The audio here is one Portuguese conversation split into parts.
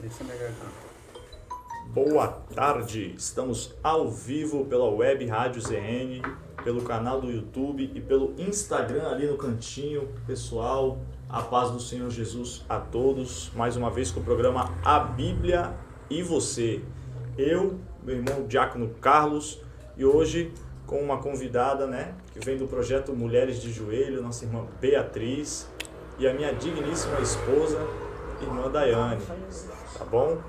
Esse é minha garganta. Boa tarde, estamos ao vivo pela Web Rádio ZN, pelo canal do YouTube e pelo Instagram ali no cantinho. Pessoal, a paz do Senhor Jesus a todos, mais uma vez com o programa A Bíblia e Você. Eu, meu irmão Diácono Carlos, e hoje com uma convidada, que vem do projeto Mulheres de Joelho, nossa irmã Beatriz, e a minha digníssima esposa, irmã Daiane, tá bom?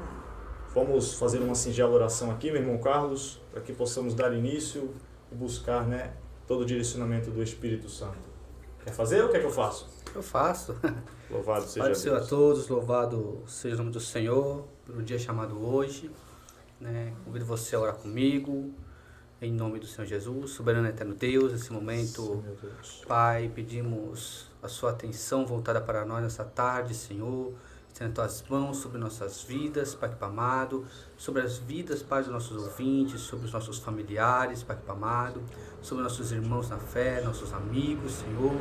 Vamos fazer uma singela oração aqui, meu irmão Carlos, para que possamos dar início e buscar, todo o direcionamento do Espírito Santo. Quer fazer ou quer que eu faça? Eu faço. Louvado seja Pai do Senhor a Deus. todos, louvado seja o nome do Senhor, pelo dia chamado hoje. Convido você a orar comigo, em nome do Senhor Jesus, soberano e eterno Deus, nesse momento, Sim, meu Deus. Pai, pedimos a sua atenção voltada para nós nessa tarde, Senhor. Estenda tuas mãos sobre nossas vidas, Pai amado, sobre as vidas, Pai, dos nossos ouvintes, sobre os nossos familiares, Pai amado, sobre nossos irmãos na fé, nossos amigos, Senhor.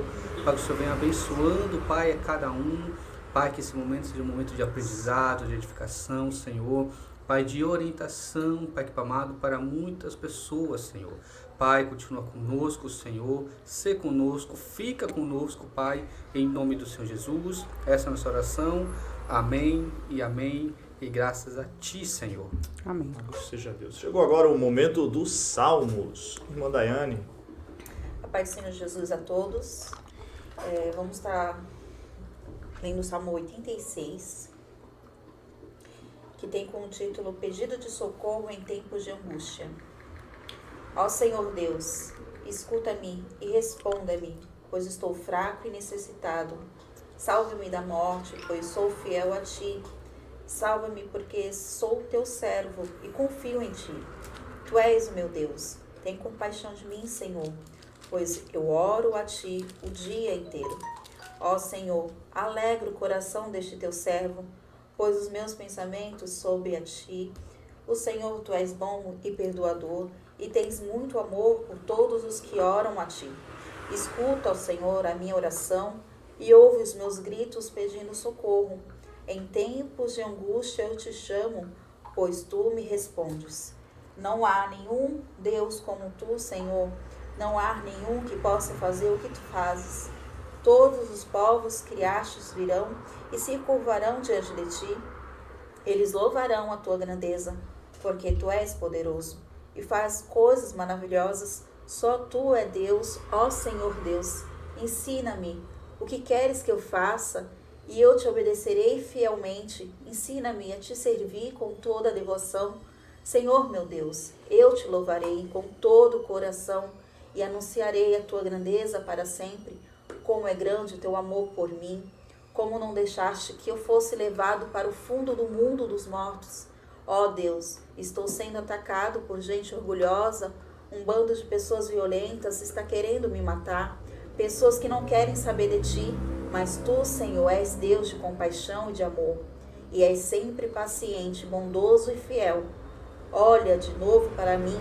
Pai, que o Senhor venha abençoando, Pai, a cada um. Pai, que esse momento seja um momento de aprendizado, de edificação, Senhor. Pai, de orientação, Pai amado, para muitas pessoas, Senhor. Pai, continua conosco, Senhor, sê conosco, fica conosco, Pai, em nome do Senhor Jesus. Essa é a nossa oração. Amém e amém, e graças a Ti, Senhor. Amém. Louvado seja Deus. Chegou agora o momento dos Salmos. Irmã Daiane. A paz do Senhor Jesus a todos. Vamos estar lendo o Salmo 86, que tem como título Pedido de Socorro em Tempos de Angústia. Ó Senhor Deus, escuta-me e responda-me, pois estou fraco e necessitado. Salve-me da morte, pois sou fiel a Ti. Salva-me, porque sou Teu servo e confio em Ti. Tu és o meu Deus. Tem compaixão de mim, Senhor, pois eu oro a Ti o dia inteiro. Ó Senhor, alegra o coração deste Teu servo, pois os meus pensamentos sobre a Ti. O Senhor, Tu és bom e perdoador, e tens muito amor por todos os que oram a Ti. Escuta, ó Senhor, a minha oração, e ouve os meus gritos pedindo socorro. Em tempos de angústia eu te chamo, pois tu me respondes. Não há nenhum Deus como tu, Senhor. Não há nenhum que possa fazer o que tu fazes. Todos os povos criastes virão e se curvarão diante de ti. Eles louvarão a tua grandeza, porque tu és poderoso e faz coisas maravilhosas. Só tu é Deus, ó Senhor Deus. Ensina-me o que queres que eu faça, e eu te obedecerei fielmente. Ensina-me a te servir com toda a devoção. Senhor meu Deus, eu te louvarei com todo o coração e anunciarei a tua grandeza para sempre. Como é grande o teu amor por mim, como não deixaste que eu fosse levado para o fundo do mundo dos mortos. Ó Deus, estou sendo atacado por gente orgulhosa, um bando de pessoas violentas está querendo me matar. Pessoas que não querem saber de ti, mas tu, Senhor, és Deus de compaixão e de amor, e és sempre paciente, bondoso e fiel. Olha de novo para mim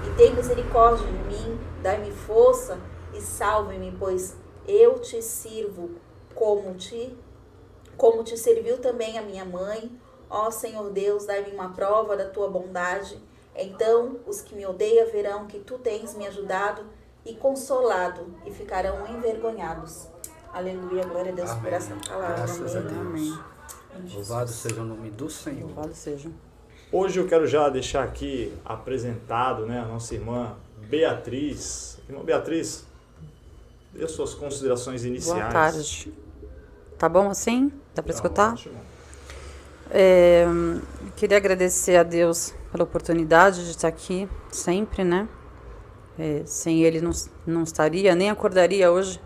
e tem misericórdia de mim, dai-me força e salve-me, pois eu te sirvo como te serviu também a minha mãe. Ó Senhor Deus, dai-me uma prova da tua bondade. Então os que me odeiam verão que tu tens me ajudado e consolado, e ficarão envergonhados. Aleluia, glória a Deus por essa palavra. Graças a Deus. Amém. Louvado seja o nome do Senhor. Louvado seja. Hoje eu quero já deixar aqui apresentado, a nossa irmã Beatriz. Irmã Beatriz, dê as suas considerações iniciais. Boa tarde. Tá bom assim? Dá para Tá escutar? ótimo. Queria agradecer a Deus pela oportunidade de estar aqui sempre, sem Ele não estaria, nem acordaria hoje.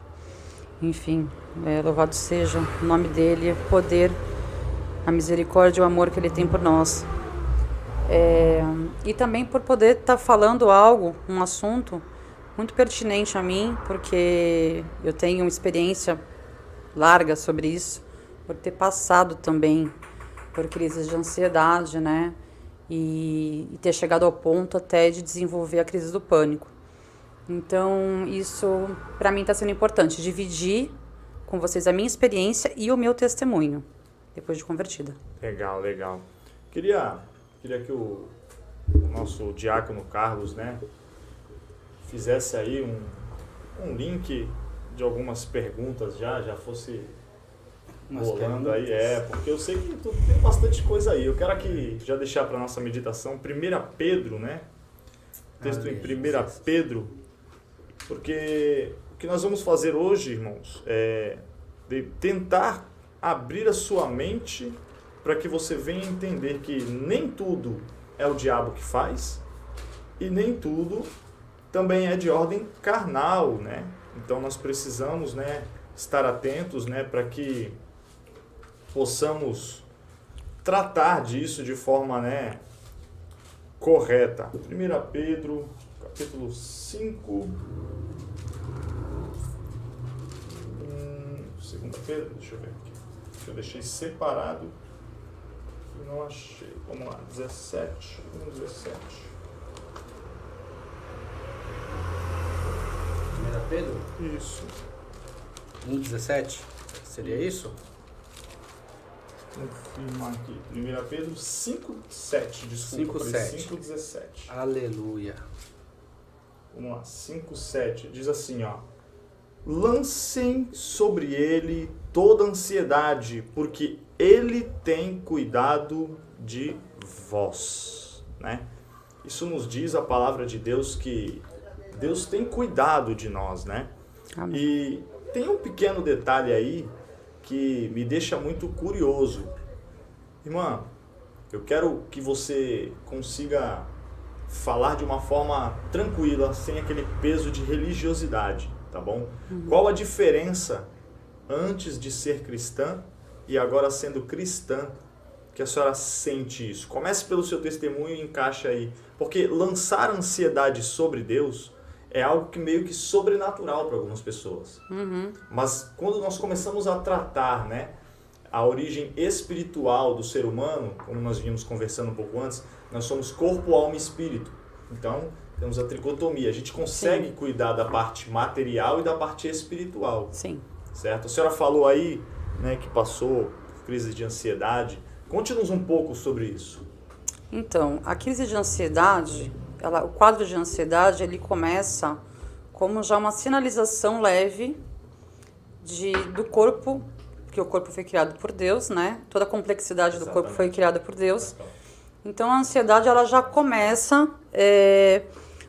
Enfim, louvado seja o nome dEle, o poder, a misericórdia e o amor que Ele tem por nós. E também por poder estar falando algo, um assunto muito pertinente a mim, porque eu tenho uma experiência larga sobre isso, por ter passado também por crises de ansiedade, e ter chegado ao ponto até de desenvolver a crise do pânico. Então, isso para mim está sendo importante, dividir com vocês a minha experiência e o meu testemunho. depois de convertida. Legal, legal. Queria que o nosso diácono Carlos, né, fizesse aí um link de algumas perguntas já fosse rolando aí, porque eu sei que tem bastante coisa aí. Eu quero aqui já deixar para nossa meditação 1 Pedro, né? Texto em 1 Pedro, porque o que nós vamos fazer hoje, irmãos, é de tentar abrir a sua mente para que você venha entender que nem tudo é o diabo que faz e nem tudo também é de ordem carnal, né? Então nós precisamos, né, estar atentos, né, para que possamos tratar disso de forma, né, correta. 1 Pedro, capítulo 5. 2 Pedro, deixa eu ver aqui. Eu deixei separado e não achei. Vamos lá, 17. 17. 1 Pedro? Isso. 1,17? Seria isso? Confirmar aqui. 1 Pedro 5,7. Desculpa, 5,17. Aleluia. Vamos lá, 5,7. Diz assim, ó. Lancem sobre ele toda ansiedade, porque ele tem cuidado de vós, né? Isso nos diz a palavra de Deus que Deus tem cuidado de nós, né? Amém. E tem um pequeno detalhe aí que me deixa muito curioso. Irmã, eu quero que você consiga falar de uma forma tranquila, sem aquele peso de religiosidade, tá bom? Qual a diferença antes de ser cristã e agora sendo cristã que a senhora sente isso? Comece pelo seu testemunho e encaixa aí. Porque lançar ansiedade sobre Deus é algo que meio que sobrenatural para algumas pessoas. Mas quando nós começamos a tratar, né, a origem espiritual do ser humano, como nós vínhamos conversando um pouco antes, nós somos corpo, alma e espírito. Então, temos a tricotomia. A gente consegue cuidar da parte material e da parte espiritual. Sim. Certo? A senhora falou aí, né, que passou por crise de ansiedade. Conte-nos um pouco sobre isso. Então, a crise de ansiedade, o quadro de ansiedade, ele começa como já uma sinalização leve do corpo, porque o corpo foi criado por Deus, né? Toda a complexidade do corpo foi criada por Deus. Então, a ansiedade, ela já começa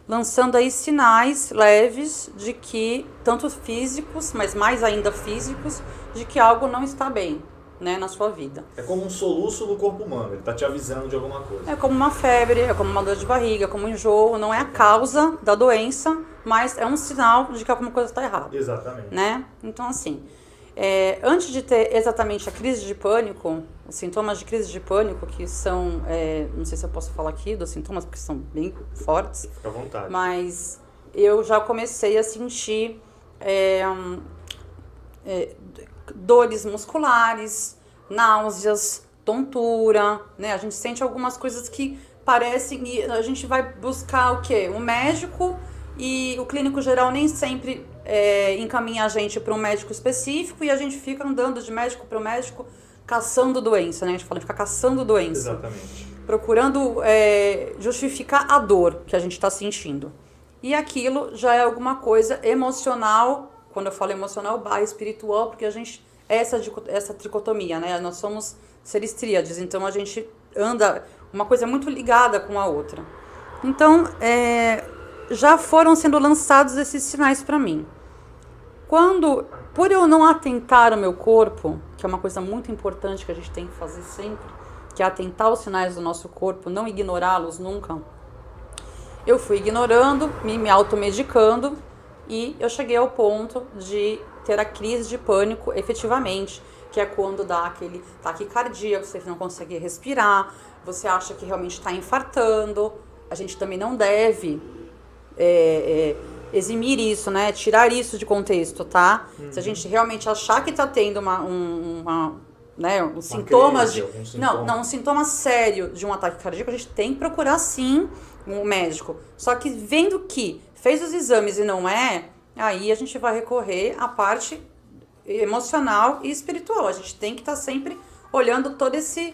lançando aí sinais leves de que, tanto físicos, mas mais ainda físicos, de que algo não está bem, né, na sua vida. É como um soluço do corpo humano, ele está te avisando de alguma coisa. É como uma febre, é como uma dor de barriga, como um enjoo, não é a causa da doença, mas é um sinal de que alguma coisa está errada. Exatamente. Né? Então, assim, antes de ter exatamente a crise de pânico, os sintomas de crise de pânico, que são, não sei se eu posso falar aqui dos sintomas, porque são bem fortes. Fica à vontade. Mas eu já comecei a sentir dores musculares, náuseas, tontura, né? A gente sente algumas coisas que parecem, e a gente vai buscar o quê? Um médico, e o clínico geral nem sempre encaminha a gente para um médico específico, e a gente fica andando de médico para médico caçando doença, né? A gente fala de ficar caçando doença. Exatamente. Procurando justificar a dor que a gente está sentindo. E aquilo já é alguma coisa emocional. Quando eu falo emocional, espiritual, porque a gente essa tricotomia, né? Nós somos seres tríades, então a gente anda uma coisa muito ligada com a outra. Então, já foram sendo lançados esses sinais para mim. Por eu não atentar ao meu corpo, que é uma coisa muito importante que a gente tem que fazer sempre, que é atentar aos sinais do nosso corpo, não ignorá-los nunca, eu fui ignorando, me automedicando, e eu cheguei ao ponto de ter a crise de pânico efetivamente, que é quando dá aquele taquicardia, você não consegue respirar, você acha que realmente está infartando. A gente também não deve eximir isso, né? Tirar isso de contexto, tá? Se a gente realmente achar que está tendo um sintomas um sintoma sério de um ataque cardíaco, a gente tem que procurar sim um médico. Só que vendo que fez os exames e não aí a gente vai recorrer à parte emocional e espiritual. A gente tem que estar sempre olhando todo esse...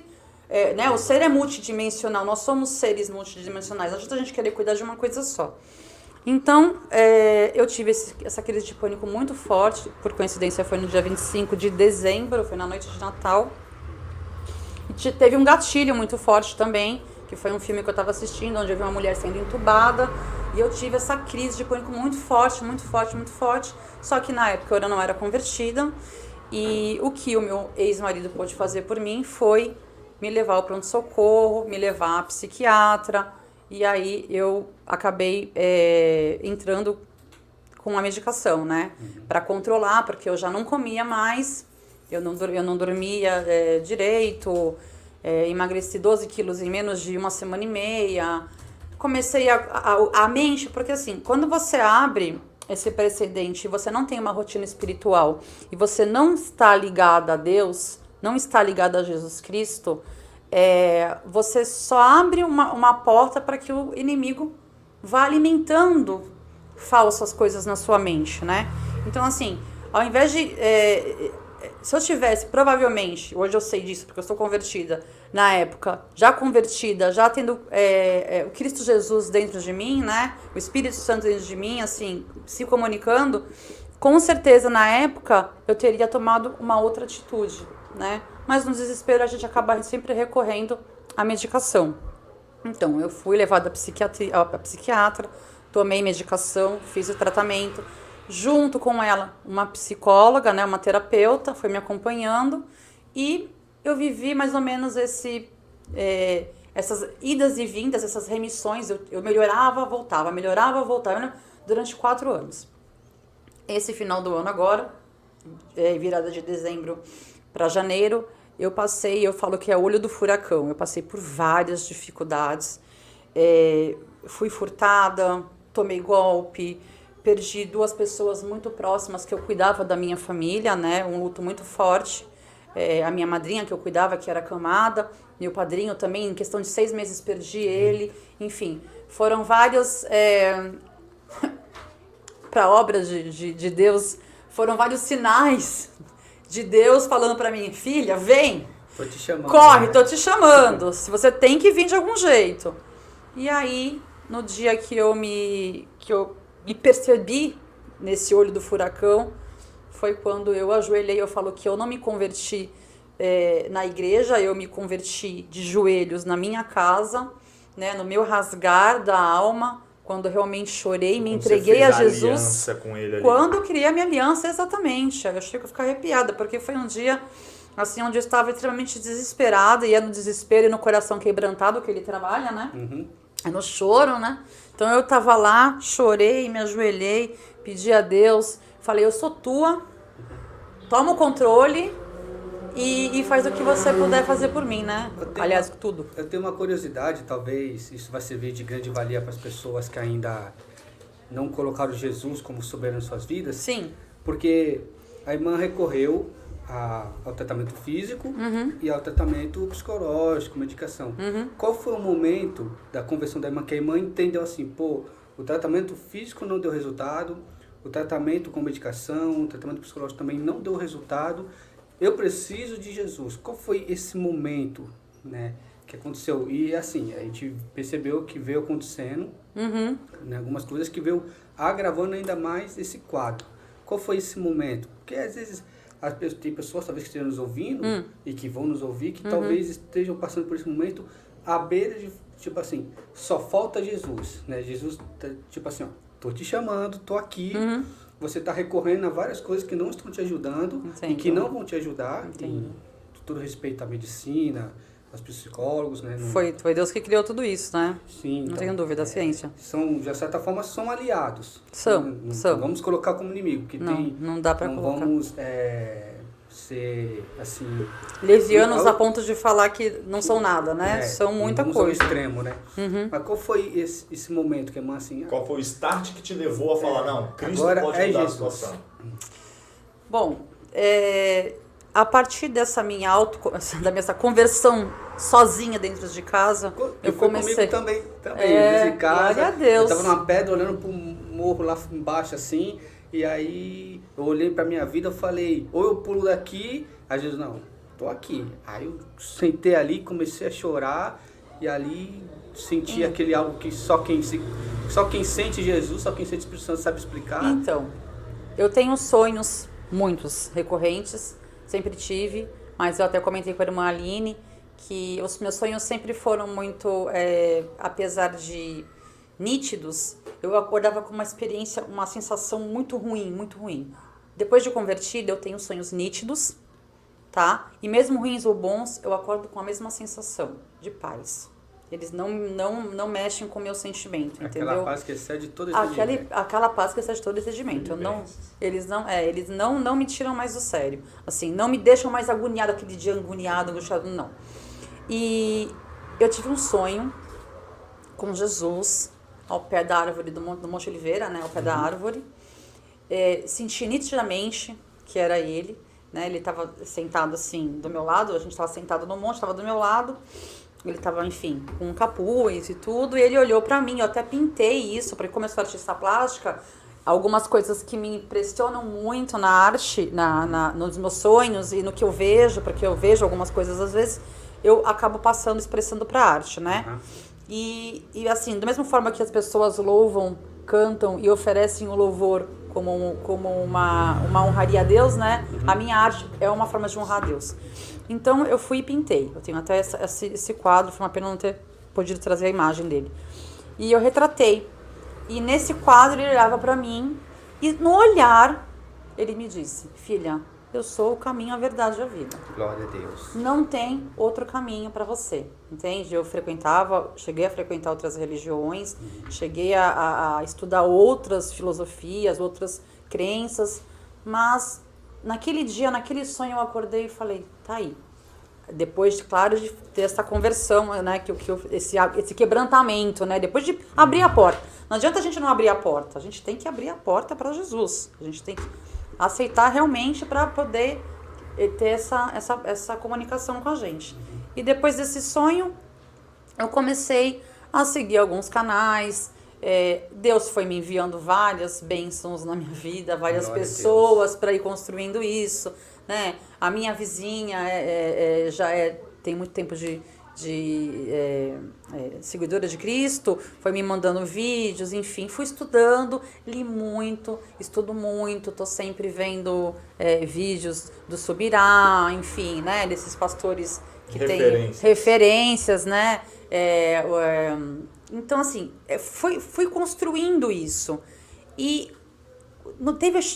né, o ser é multidimensional, nós somos seres multidimensionais, não adianta a gente querer cuidar de uma coisa só. Então, eu tive essa crise de pânico muito forte, por coincidência foi no dia 25 de dezembro, foi na noite de Natal. E teve um gatilho muito forte também, que foi um filme que eu estava assistindo, onde eu vi uma mulher sendo entubada, e eu tive essa crise de pânico muito forte, muito forte, muito forte, só que na época eu não era convertida, e o que o meu ex-marido pôde fazer por mim foi me levar ao pronto-socorro, me levar à psiquiatra, e aí eu acabei entrando com a medicação, né? Para controlar, porque eu já não comia mais, eu não dormia direito, emagreci 12 quilos em menos de 1 semana e meia. Comecei a mente, porque assim, quando você abre esse precedente e você não tem uma rotina espiritual e você não está ligada a Deus, não está ligada a Jesus Cristo, você só abre uma porta para que o inimigo vá alimentando falsas coisas na sua mente, né? Então, assim, ao invés de... se eu tivesse, provavelmente, hoje eu sei disso, porque eu sou convertida, na época, já convertida, já tendo o Cristo Jesus dentro de mim, né? O Espírito Santo dentro de mim, assim, se comunicando, com certeza, na época, eu teria tomado uma outra atitude, né? Mas no desespero a gente acaba sempre recorrendo à medicação. Então, eu fui levada à psiquiatra, tomei medicação, fiz o tratamento. Junto com ela, uma psicóloga, né, uma terapeuta, foi me acompanhando. E eu vivi mais ou menos essas idas e vindas, essas remissões. Eu melhorava, voltava, durante 4 anos. Esse final do ano agora, virada de dezembro para janeiro, eu falo que é olho do furacão. Eu passei por várias dificuldades, fui furtada, tomei golpe, perdi 2 pessoas muito próximas que eu cuidava da minha família, né? Um luto muito forte. A minha madrinha que eu cuidava, que era acamada, meu padrinho também, em questão de 6 meses perdi ele. Enfim, foram vários, para obras de Deus, foram vários sinais de Deus falando para mim, filha, vem, Tô te chamando, corre, né? tô te chamando, se você tem que vir de algum jeito. E aí, no dia que eu me percebi nesse olho do furacão, foi quando eu ajoelhei. Eu falo que eu não me converti na igreja, eu me converti de joelhos na minha casa, né, no meu rasgar da alma, quando eu realmente chorei, me entreguei a Jesus. Aliança com ele ali. Quando eu criei a minha aliança, exatamente. Eu chego a ficar arrepiada, porque foi um dia assim, onde eu estava extremamente desesperada, e é no desespero e no coração quebrantado que ele trabalha, né? Uhum. É no choro, né? Então eu tava lá, chorei, me ajoelhei, pedi a Deus, falei, eu sou tua, toma o controle e faz o que você puder fazer por mim, né? Aliás, tudo. Eu tenho uma curiosidade, talvez isso vai servir de grande valia para as pessoas que ainda não colocaram Jesus como soberano em suas vidas. Sim. Porque a irmã recorreu ao tratamento físico e ao tratamento psicológico, medicação. Qual foi o momento da conversão da irmã que a irmã entendeu assim, pô, o tratamento físico não deu resultado, o tratamento com medicação, o tratamento psicológico também não deu resultado, eu preciso de Jesus. Qual foi esse momento, né, que aconteceu? E assim, a gente percebeu que veio acontecendo, né, algumas coisas que veio agravando ainda mais esse quadro. Qual foi esse momento? Porque às vezes tem pessoas talvez que estejam nos ouvindo e que vão nos ouvir, que talvez estejam passando por esse momento à beira de, tipo assim, só falta Jesus, né? Jesus, tipo assim, ó, tô te chamando, tô aqui, você tá recorrendo a várias coisas que não estão te ajudando e que não vão te ajudar, em todo respeito à medicina, aos psicólogos, né? Foi Deus que criou tudo isso, né? Sim. Não tenho dúvida, a ciência. São, de certa forma, são aliados. São. Não vamos colocar como inimigo, porque Não dá pra colocar. Não vamos ser, assim... Levianos a ponto de falar que não são nada, né? São muita não coisa. Ao extremo, né? Mas qual foi esse momento que a irmã, assim... Qual foi o start que te levou a falar, não, Cristo agora pode mudar a situação? Bom, a partir dessa da minha conversão sozinha dentro de casa, eu comecei... Comigo também em casa. Glória a Deus. Eu tava numa pedra olhando pro morro lá embaixo, assim, e aí eu olhei pra minha vida e falei, ou eu pulo daqui, às vezes não, tô aqui. Aí eu sentei ali, comecei a chorar e ali senti aquele algo que só quem sente Jesus, só quem sente o Espírito Santo sabe explicar. Então, eu tenho sonhos, muitos, recorrentes, sempre tive, mas eu até comentei com a irmã Aline que os meus sonhos sempre foram muito, apesar de nítidos, eu acordava com uma experiência, uma sensação muito ruim, muito ruim. Depois de convertida, eu tenho sonhos nítidos, tá? E mesmo ruins ou bons, eu acordo com a mesma sensação de paz. Eles não mexem com o meu sentimento, entendeu? Aquela paz que excede todo entendimento. Aquela paz que excede todo entendimento. Eles não me tiram mais do sério. Assim, não me deixam mais agoniado, aquele dia agoniado, angustiado, não. E eu tive um sonho com Jesus ao pé da árvore do Monte Oliveira, né? Ao pé da árvore. Senti nitidamente que era ele, né? Ele estava sentado assim do meu lado, a gente estava sentado no monte, estava do meu lado. Ele estava, enfim, com um capuz e tudo, e ele olhou pra mim, eu até pintei isso, porque como eu sou artista plástica, algumas coisas que me impressionam muito na arte, nos meus sonhos e no que eu vejo, porque eu vejo algumas coisas às vezes, eu acabo passando, expressando pra arte, né? Uhum. E assim, da mesma forma que as pessoas louvam, cantam e oferecem o louvor como uma honraria a Deus, né? Uhum. A minha arte é uma forma de honrar a Deus. Então eu fui e pintei. Eu tenho até esse quadro, foi uma pena não ter podido trazer a imagem dele. E eu retratei. E nesse quadro ele olhava pra mim e no olhar ele me disse: filha, eu sou o caminho, a verdade e a vida. Glória a Deus. Não tem outro caminho para você, entende? Eu cheguei a frequentar outras religiões, cheguei a estudar outras filosofias, outras crenças, mas naquele dia, naquele sonho, eu acordei e falei: tá aí. Depois, claro, de ter essa conversão, né, esse quebrantamento, né, depois de abrir a porta. Não adianta a gente não abrir a porta, a gente tem que abrir a porta para Jesus. A gente tem que aceitar realmente para poder ter essa comunicação com a gente. E depois desse sonho, eu comecei a seguir alguns canais. Deus foi me enviando várias bênçãos na minha vida, várias pessoas para ir construindo isso, né? A minha vizinha tem muito tempo de seguidora de Cristo, foi me mandando vídeos, enfim, fui estudando, li muito, estudo muito, tô sempre vendo vídeos do Subirá, enfim, né? Desses pastores que têm referências, né? Então, assim, fui construindo isso. E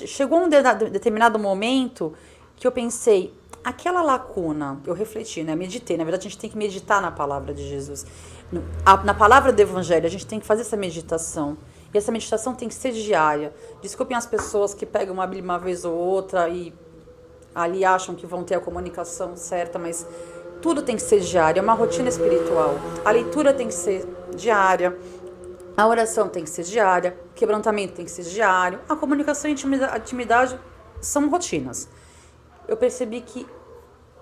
chegou um determinado momento que eu pensei, aquela lacuna, eu refleti, né? Meditei. Na verdade, a gente tem que meditar na palavra de Jesus. Na palavra do Evangelho, a gente tem que fazer essa meditação. E essa meditação tem que ser diária. Desculpem as pessoas que pegam a Bíblia uma vez ou outra e ali acham que vão ter a comunicação certa, mas tudo tem que ser diário, é uma rotina espiritual. A leitura tem que ser diária, a oração tem que ser diária, o quebrantamento tem que ser diário, a comunicação e a intimidade são rotinas. Eu percebi que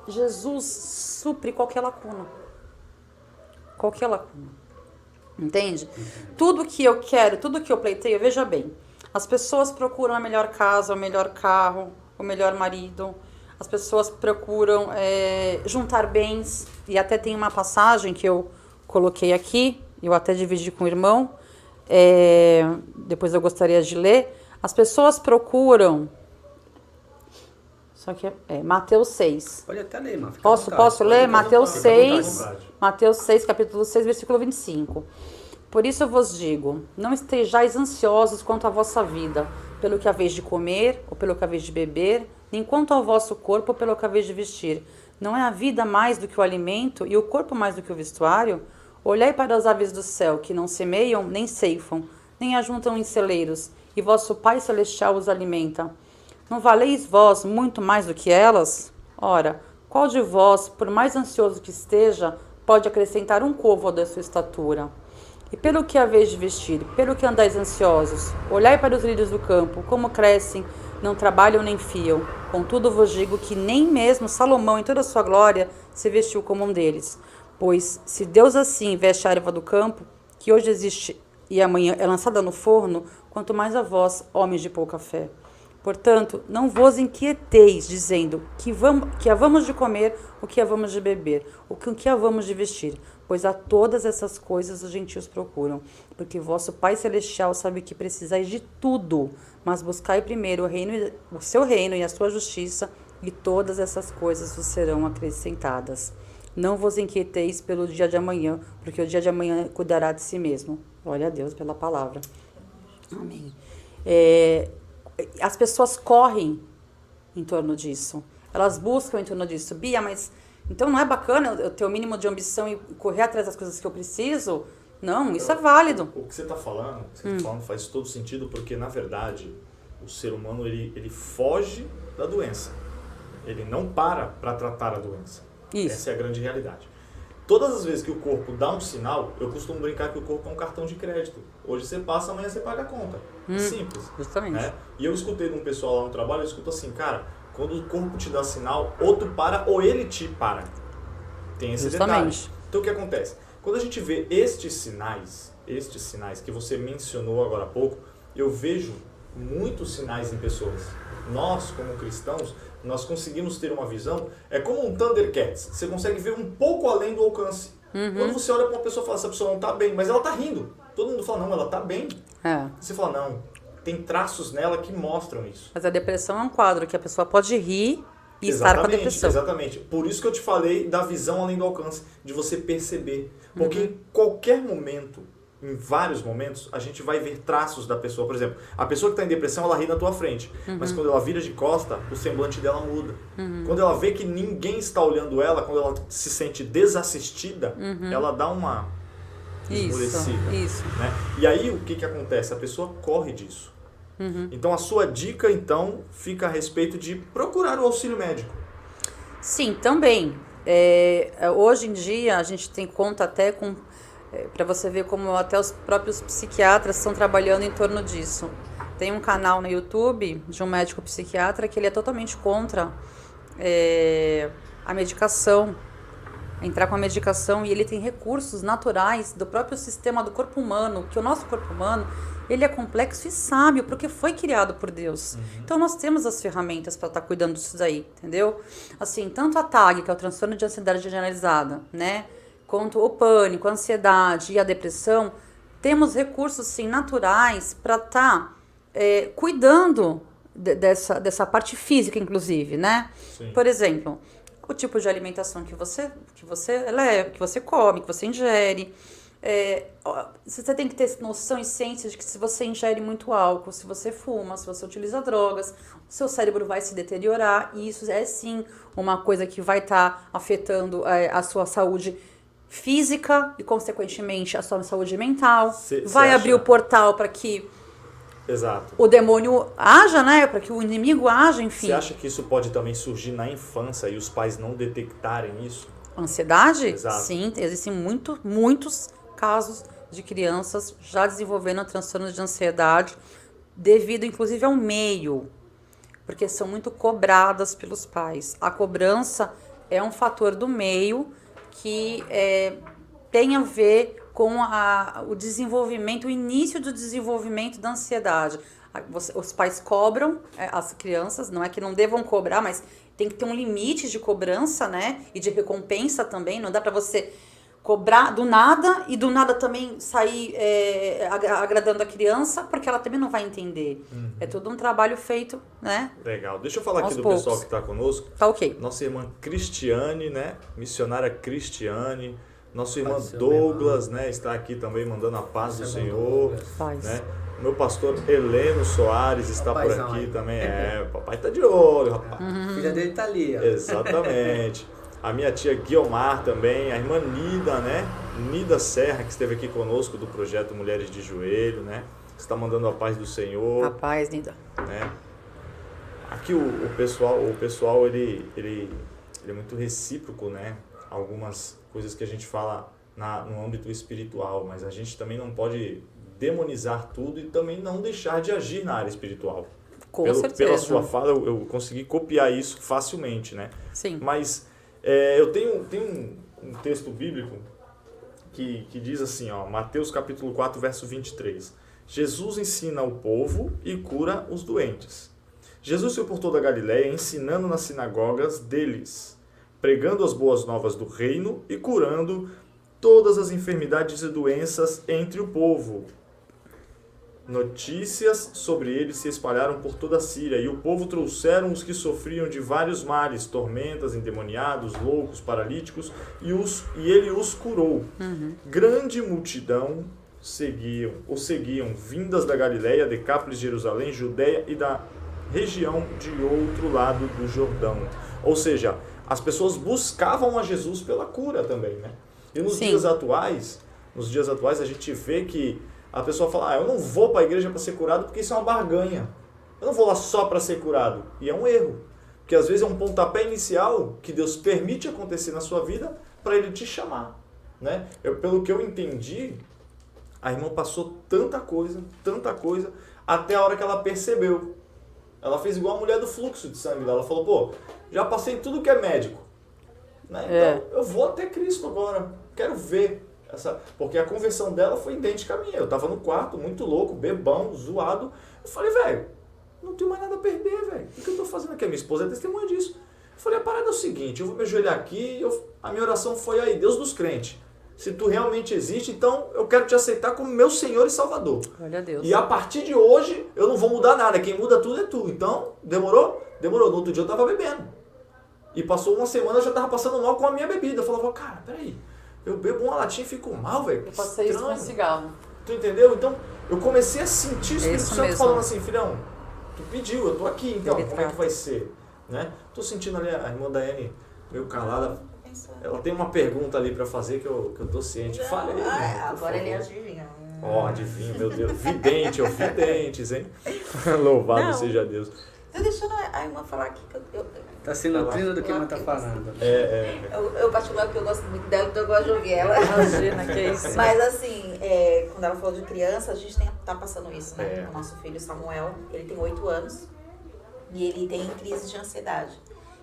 Jesus supre qualquer lacuna. Qualquer lacuna. Entende? Tudo que eu quero, tudo que eu pleiteio, veja bem, as pessoas procuram a melhor casa, o melhor carro, o melhor marido. As pessoas procuram juntar bens, e até tem uma passagem que eu coloquei aqui, eu até dividi com o irmão, depois eu gostaria de ler. As pessoas procuram, só que Mateus 6. Pode até ler, irmã. Posso ler? Mateus 6, capítulo 6, versículo 25. Por isso eu vos digo, não estejais ansiosos quanto à vossa vida, pelo que haveis de comer, ou pelo que haveis de beber, nem quanto ao vosso corpo, pelo que haveis de vestir. Não é a vida mais do que o alimento, e o corpo mais do que o vestuário? Olhai para as aves do céu, que não semeiam, nem ceifam, nem ajuntam em celeiros, e vosso Pai Celestial os alimenta. Não valeis vós muito mais do que elas? Ora, qual de vós, por mais ansioso que esteja, pode acrescentar um côvado da sua estatura? E pelo que haveis de vestir, pelo que andais ansiosos, olhai para os lírios do campo, como crescem, não trabalham nem fiam. Contudo vos digo que nem mesmo Salomão, em toda a sua glória, se vestiu como um deles. Pois, se Deus assim veste a erva do campo, que hoje existe e amanhã é lançada no forno, quanto mais a vós, homens de pouca fé. Portanto, não vos inquieteis, dizendo que havamos de comer, o que havamos de beber, o que havamos de vestir, pois a todas essas coisas os gentios procuram, porque vosso Pai Celestial sabe que precisais de tudo, mas buscai primeiro o seu reino e a sua justiça, e todas essas coisas vos serão acrescentadas. Não vos inquieteis pelo dia de amanhã, porque o dia de amanhã cuidará de si mesmo. Glória a Deus pela palavra. Amém. As pessoas correm em torno disso. Elas buscam em torno disso. Bia, mas então não é bacana eu ter o mínimo de ambição e correr atrás das coisas que eu preciso? Não, isso é válido. O que você está falando, faz todo sentido, porque na verdade o ser humano ele foge da doença. Ele não para tratar a doença. Isso. Essa é a grande realidade. Todas as vezes que o corpo dá um sinal, eu costumo brincar que o corpo é um cartão de crédito. Hoje você passa, amanhã você paga a conta. Simples. Justamente. Né? E eu escutei de um pessoal lá no trabalho, eu escuto assim, cara, quando o corpo te dá sinal, ou tu para ou ele te para. Tem esse detalhe. Então o que acontece? Quando a gente vê estes sinais que você mencionou agora há pouco, eu vejo muitos sinais em pessoas. Nós, como cristãos, nós conseguimos ter uma visão, é como um Thundercats, você consegue ver um pouco além do alcance. Quando você olha para uma pessoa e fala, essa pessoa não está bem, mas ela está rindo. Todo mundo fala, não, ela está bem. Você fala, não, tem traços nela que mostram isso. Mas a depressão é um quadro que a pessoa pode rir e estar com a depressão. Exatamente. Por isso que eu te falei da visão além do alcance, de você perceber. Porque em qualquer momento, em vários momentos, a gente vai ver traços da pessoa. Por exemplo, a pessoa que está em depressão, ela ri na tua frente. Mas quando ela vira de costa, o semblante dela muda. Quando ela vê que ninguém está olhando ela, quando ela se sente desassistida, ela dá uma esmorecida. Isso. Né? E aí, o que acontece? A pessoa corre disso. Então, a sua dica, então, fica a respeito de procurar o auxílio médico. Sim, também. Hoje em dia, a gente tem conta até com... para você ver como até os próprios psiquiatras estão trabalhando em torno disso. Tem um canal no YouTube de um médico psiquiatra que ele é totalmente contra a medicação, entrar com a medicação, e ele tem recursos naturais do próprio sistema do corpo humano, que o nosso corpo humano, ele é complexo e sábio, porque foi criado por Deus. Então, nós temos as ferramentas para estar cuidando disso daí, entendeu? Assim, tanto a TAG, que é o transtorno de ansiedade generalizada, né? Quanto o pânico, a ansiedade e a depressão, temos recursos, sim, naturais para estar cuidando dessa parte física, inclusive, né? Sim. Por exemplo, o tipo de alimentação que você come, que você ingere. Você tem que ter noção e ciência de que se você ingere muito álcool, se você fuma, se você utiliza drogas, o seu cérebro vai se deteriorar, e isso é sim uma coisa que vai estar afetando a sua saúde física e, consequentemente, a sua saúde mental. Vai abrir o portal para que o demônio haja, né? Para que o inimigo haja, enfim. Você acha que isso pode também surgir na infância e os pais não detectarem isso? Ansiedade? Exato. Sim, existem muitos casos de crianças já desenvolvendo transtornos de ansiedade devido, inclusive, ao meio, porque são muito cobradas pelos pais. A cobrança é um fator do meio que tem a ver com o desenvolvimento, o início do desenvolvimento da ansiedade. Os pais cobram as crianças, não é que não devam cobrar, mas tem que ter um limite de cobrança, né? E de recompensa também. Não dá para você cobrar do nada e do nada também sair agradando a criança, porque ela também não vai entender. É todo um trabalho feito, né? Legal. Deixa eu falar aqui do poucos. pessoal que está conosco. Tá ok. Nossa irmã Cristiane, né? Missionária Cristiane. Nosso irmão Douglas, né? Está aqui também mandando a paz do Senhor. Paz. Né? Meu pastor Heleno Soares está por Papaizão aqui aí. também. Papai tá de olho, rapaz. Filha dele tá ali, ó. Exatamente. A minha tia Guiomar também, a irmã Nida, né? Nida Serra, que esteve aqui conosco do projeto Mulheres de Joelho, né? Está mandando a paz do Senhor. A paz, Nida. Né? Aqui o pessoal ele é muito recíproco, né? Algumas coisas que a gente fala no âmbito espiritual, mas a gente também não pode demonizar tudo e também não deixar de agir na área espiritual. Com certeza. Pela sua fala, eu consegui copiar isso facilmente, né? Sim. Mas eu tenho um texto bíblico que diz assim, ó, Mateus capítulo 4, verso 23. Jesus ensina o povo e cura os doentes. Jesus foi por toda a Galiléia, ensinando nas sinagogas deles, pregando as boas novas do reino e curando todas as enfermidades e doenças entre o povo. Notícias sobre ele se espalharam por toda a Síria, e o povo trouxeram os que sofriam de vários males, tormentas, endemoniados, loucos, paralíticos, e ele os curou. Grande multidão o seguiam, vindas da Galiléia, Decápolis, Jerusalém, Judéia e da região de outro lado do Jordão. Ou seja, as pessoas buscavam a Jesus pela cura também, né? E nos dias atuais a gente vê que a pessoa fala, eu não vou para a igreja para ser curado porque isso é uma barganha. Eu não vou lá só para ser curado. E é um erro. Porque às vezes é um pontapé inicial que Deus permite acontecer na sua vida para Ele te chamar, né? Pelo que eu entendi, a irmã passou tanta coisa, até a hora que ela percebeu. Ela fez igual a mulher do fluxo de sangue. Ela falou, já passei tudo que é médico, né? Então eu vou até Cristo agora. Quero ver. Porque a conversão dela foi idêntica à minha. Eu tava no quarto, muito louco, bebão, zoado. Eu falei, velho, não tenho mais nada a perder, velho. O que eu tô fazendo aqui? A minha esposa é testemunha disso. Eu falei, a parada é o seguinte, eu vou me ajoelhar aqui, a minha oração foi aí, Deus dos crentes. Se tu realmente existe, então eu quero te aceitar como meu Senhor e Salvador. Glória a Deus. E a partir de hoje, eu não vou mudar nada. Quem muda tudo é tu. Então, demorou? Demorou. No outro dia eu tava bebendo. E passou uma semana, eu já tava passando mal com a minha bebida. Eu falava, cara, peraí. Eu bebo uma latinha e fico mal, velho. Eu passei isso com cigarro. Tu entendeu? Então, eu comecei a sentir o Espírito Santo mesmo. Falando assim, filhão, tu pediu, eu tô aqui, então, como é que vai ser? Né? Tô sentindo ali a irmã Daiane meio calada. Ela tem uma pergunta ali pra fazer que eu tô ciente. Fala aí. Agora ele adivinha. Adivinha, meu Deus. Videntes, hein? Louvado seja Deus. Tô deixando a irmã falar aqui que eu Tá se nutrindo do que a irmã tá falando. Eu particular porque eu gosto muito dela, então eu gosto de ouvir ela. Imagina, que é isso. Mas assim, quando ela falou de criança, a gente tá passando isso, né? O nosso filho Samuel, ele tem 8 anos e ele tem crise de ansiedade.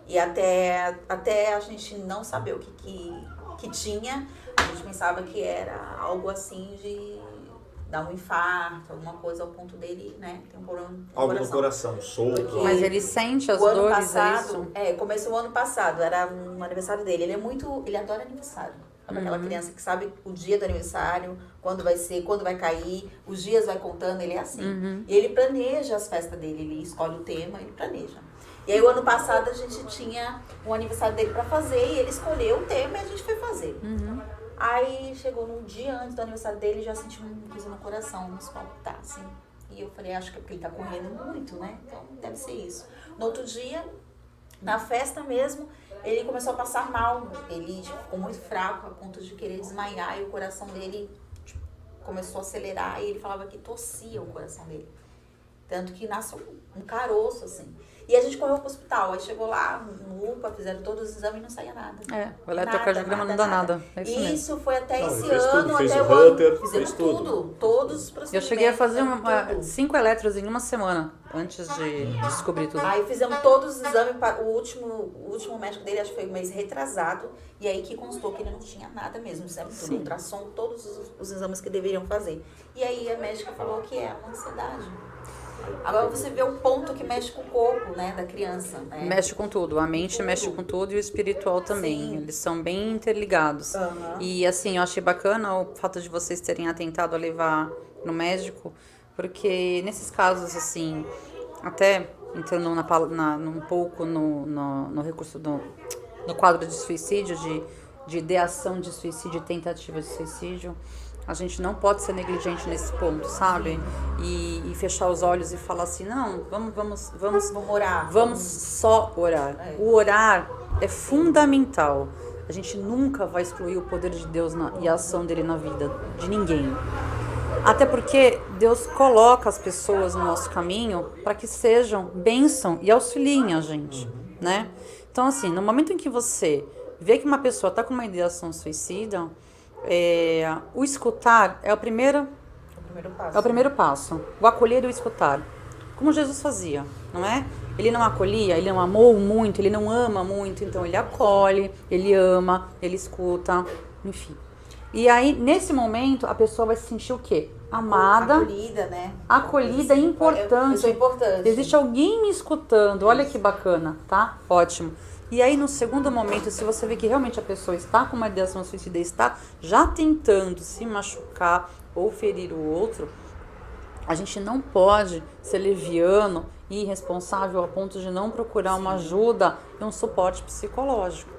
E até a gente não saber o que tinha, a gente pensava que era algo assim de dar um infarto, alguma coisa ao ponto dele, né? Tem um problema no algo no coração, solto. Mas ele sente as dores, é isso? Começou o ano passado, era um aniversário dele. Ele adora aniversário. Sabe aquela criança que sabe o dia do aniversário, quando vai ser, quando vai cair, os dias vai contando, ele é assim. E ele planeja as festas dele, ele escolhe o tema, ele planeja. E aí o ano passado a gente tinha um aniversário dele pra fazer e ele escolheu o tema e a gente foi fazer. Aí chegou no dia antes do aniversário dele e já senti uma coisa no coração, nos palpitar, assim. E eu falei, acho que é porque ele tá correndo muito, né? Então deve ser isso. No outro dia, na festa mesmo, ele começou a passar mal. Ele ficou muito fraco a ponto de querer desmaiar e o coração dele começou a acelerar e ele falava que tossia o coração dele. Tanto que nasceu um caroço, assim. E a gente correu pro hospital. Aí chegou lá, no UPA, fizeram todos os exames e não saía nada. O eletrocardiograma não dá nada. É isso foi até esse ano, tudo, fez até o o ano. Hutter, Fizemos tudo. Todos os procedimentos. Eu cheguei a fazer 5 eletros em uma semana, antes de descobrir tudo. Aí fizemos todos os exames, o último médico dele, acho que foi um mês retrasado, e aí que constou que ele não tinha nada mesmo, fizemos tudo, ultrassom, todos os exames que deveriam fazer. E aí a médica falou que é uma ansiedade. Agora você vê o ponto que mexe com o corpo, né, da criança. Né? Mexe com tudo, a mente mexe com tudo e o espiritual também. Eles são bem interligados. E assim, eu achei bacana o fato de vocês terem atentado a levar no médico, porque nesses casos, assim, até entrando um pouco no recurso no quadro de suicídio, de ideação de suicídio e tentativa de suicídio, a gente não pode ser negligente nesse ponto, sabe? E fechar os olhos e falar assim, não, vamos orar. Vamos só orar. O orar é fundamental. A gente nunca vai excluir o poder de Deus e a ação dele na vida de ninguém. Até porque Deus coloca as pessoas no nosso caminho para que sejam bênção e auxiliem a gente, né? Então, assim, no momento em que você vê que uma pessoa está com uma ideação suicida, o escutar é o primeiro passo. É o primeiro passo. O acolher e o escutar. Como Jesus fazia, não é? Ele não acolhia, ele não amou muito, ele não ama muito, então ele acolhe, ele ama, ele escuta, enfim. E aí, nesse momento, a pessoa vai se sentir o quê? Amada. Acolhida, né? Acolhida é importante. Isso é importante. Existe alguém me escutando. Olha que bacana, tá? Ótimo. E aí, no segundo momento, se você vê que realmente a pessoa está com uma ideação suicida e está já tentando se machucar ou ferir o outro, a gente não pode ser leviano e irresponsável a ponto de não procurar uma ajuda e um suporte psicológico.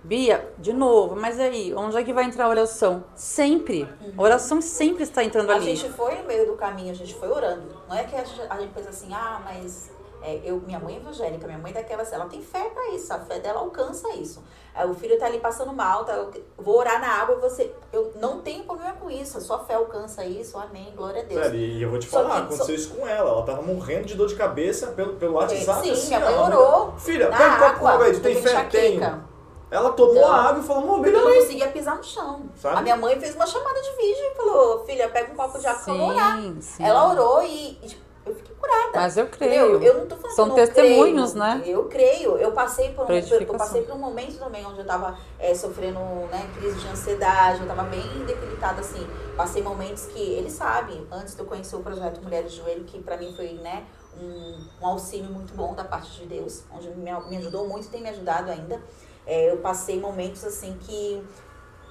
Bia, de novo, mas aí, onde é que vai entrar a oração? Sempre. A oração sempre está entrando A ali. gente foi no meio do caminho, a gente foi orando. Não é que a gente pensa assim, mas minha mãe é evangélica, minha mãe é daquela, ela tem fé pra isso, a fé dela alcança isso. Aí o filho tá ali passando mal, eu vou orar na água, eu não tenho problema com isso, a sua fé alcança isso, amém, glória a Deus. Sério, e eu vou te falar, aconteceu isso com ela tava morrendo de dor de cabeça pelo WhatsApp. Sim, assim, minha mãe orou. Filha, na pega um copo água, com água aí, tu tem eu fé? enxaqueca. Tenho. Ela tomou a água e falou, amor, Eu melhor não aí. conseguia pisar no chão. Sabe? A minha mãe fez uma chamada de vídeo e falou, filha, pega um copo de água pra eu orar. Sim. Ela orou e eu fiquei curada. Mas eu creio. Eu não tô falando São que eu não testemunhos, creio. né? Eu creio. Eu passei por Pra edificação. um momento também onde eu tava sofrendo, né, crise de ansiedade, eu tava bem debilitada, assim. Passei momentos que, ele sabe, antes de eu conhecer o projeto Mulheres de Joelho, que pra mim foi, né, um auxílio muito bom da parte de Deus, onde me ajudou muito e tem me ajudado ainda. Eu passei momentos assim que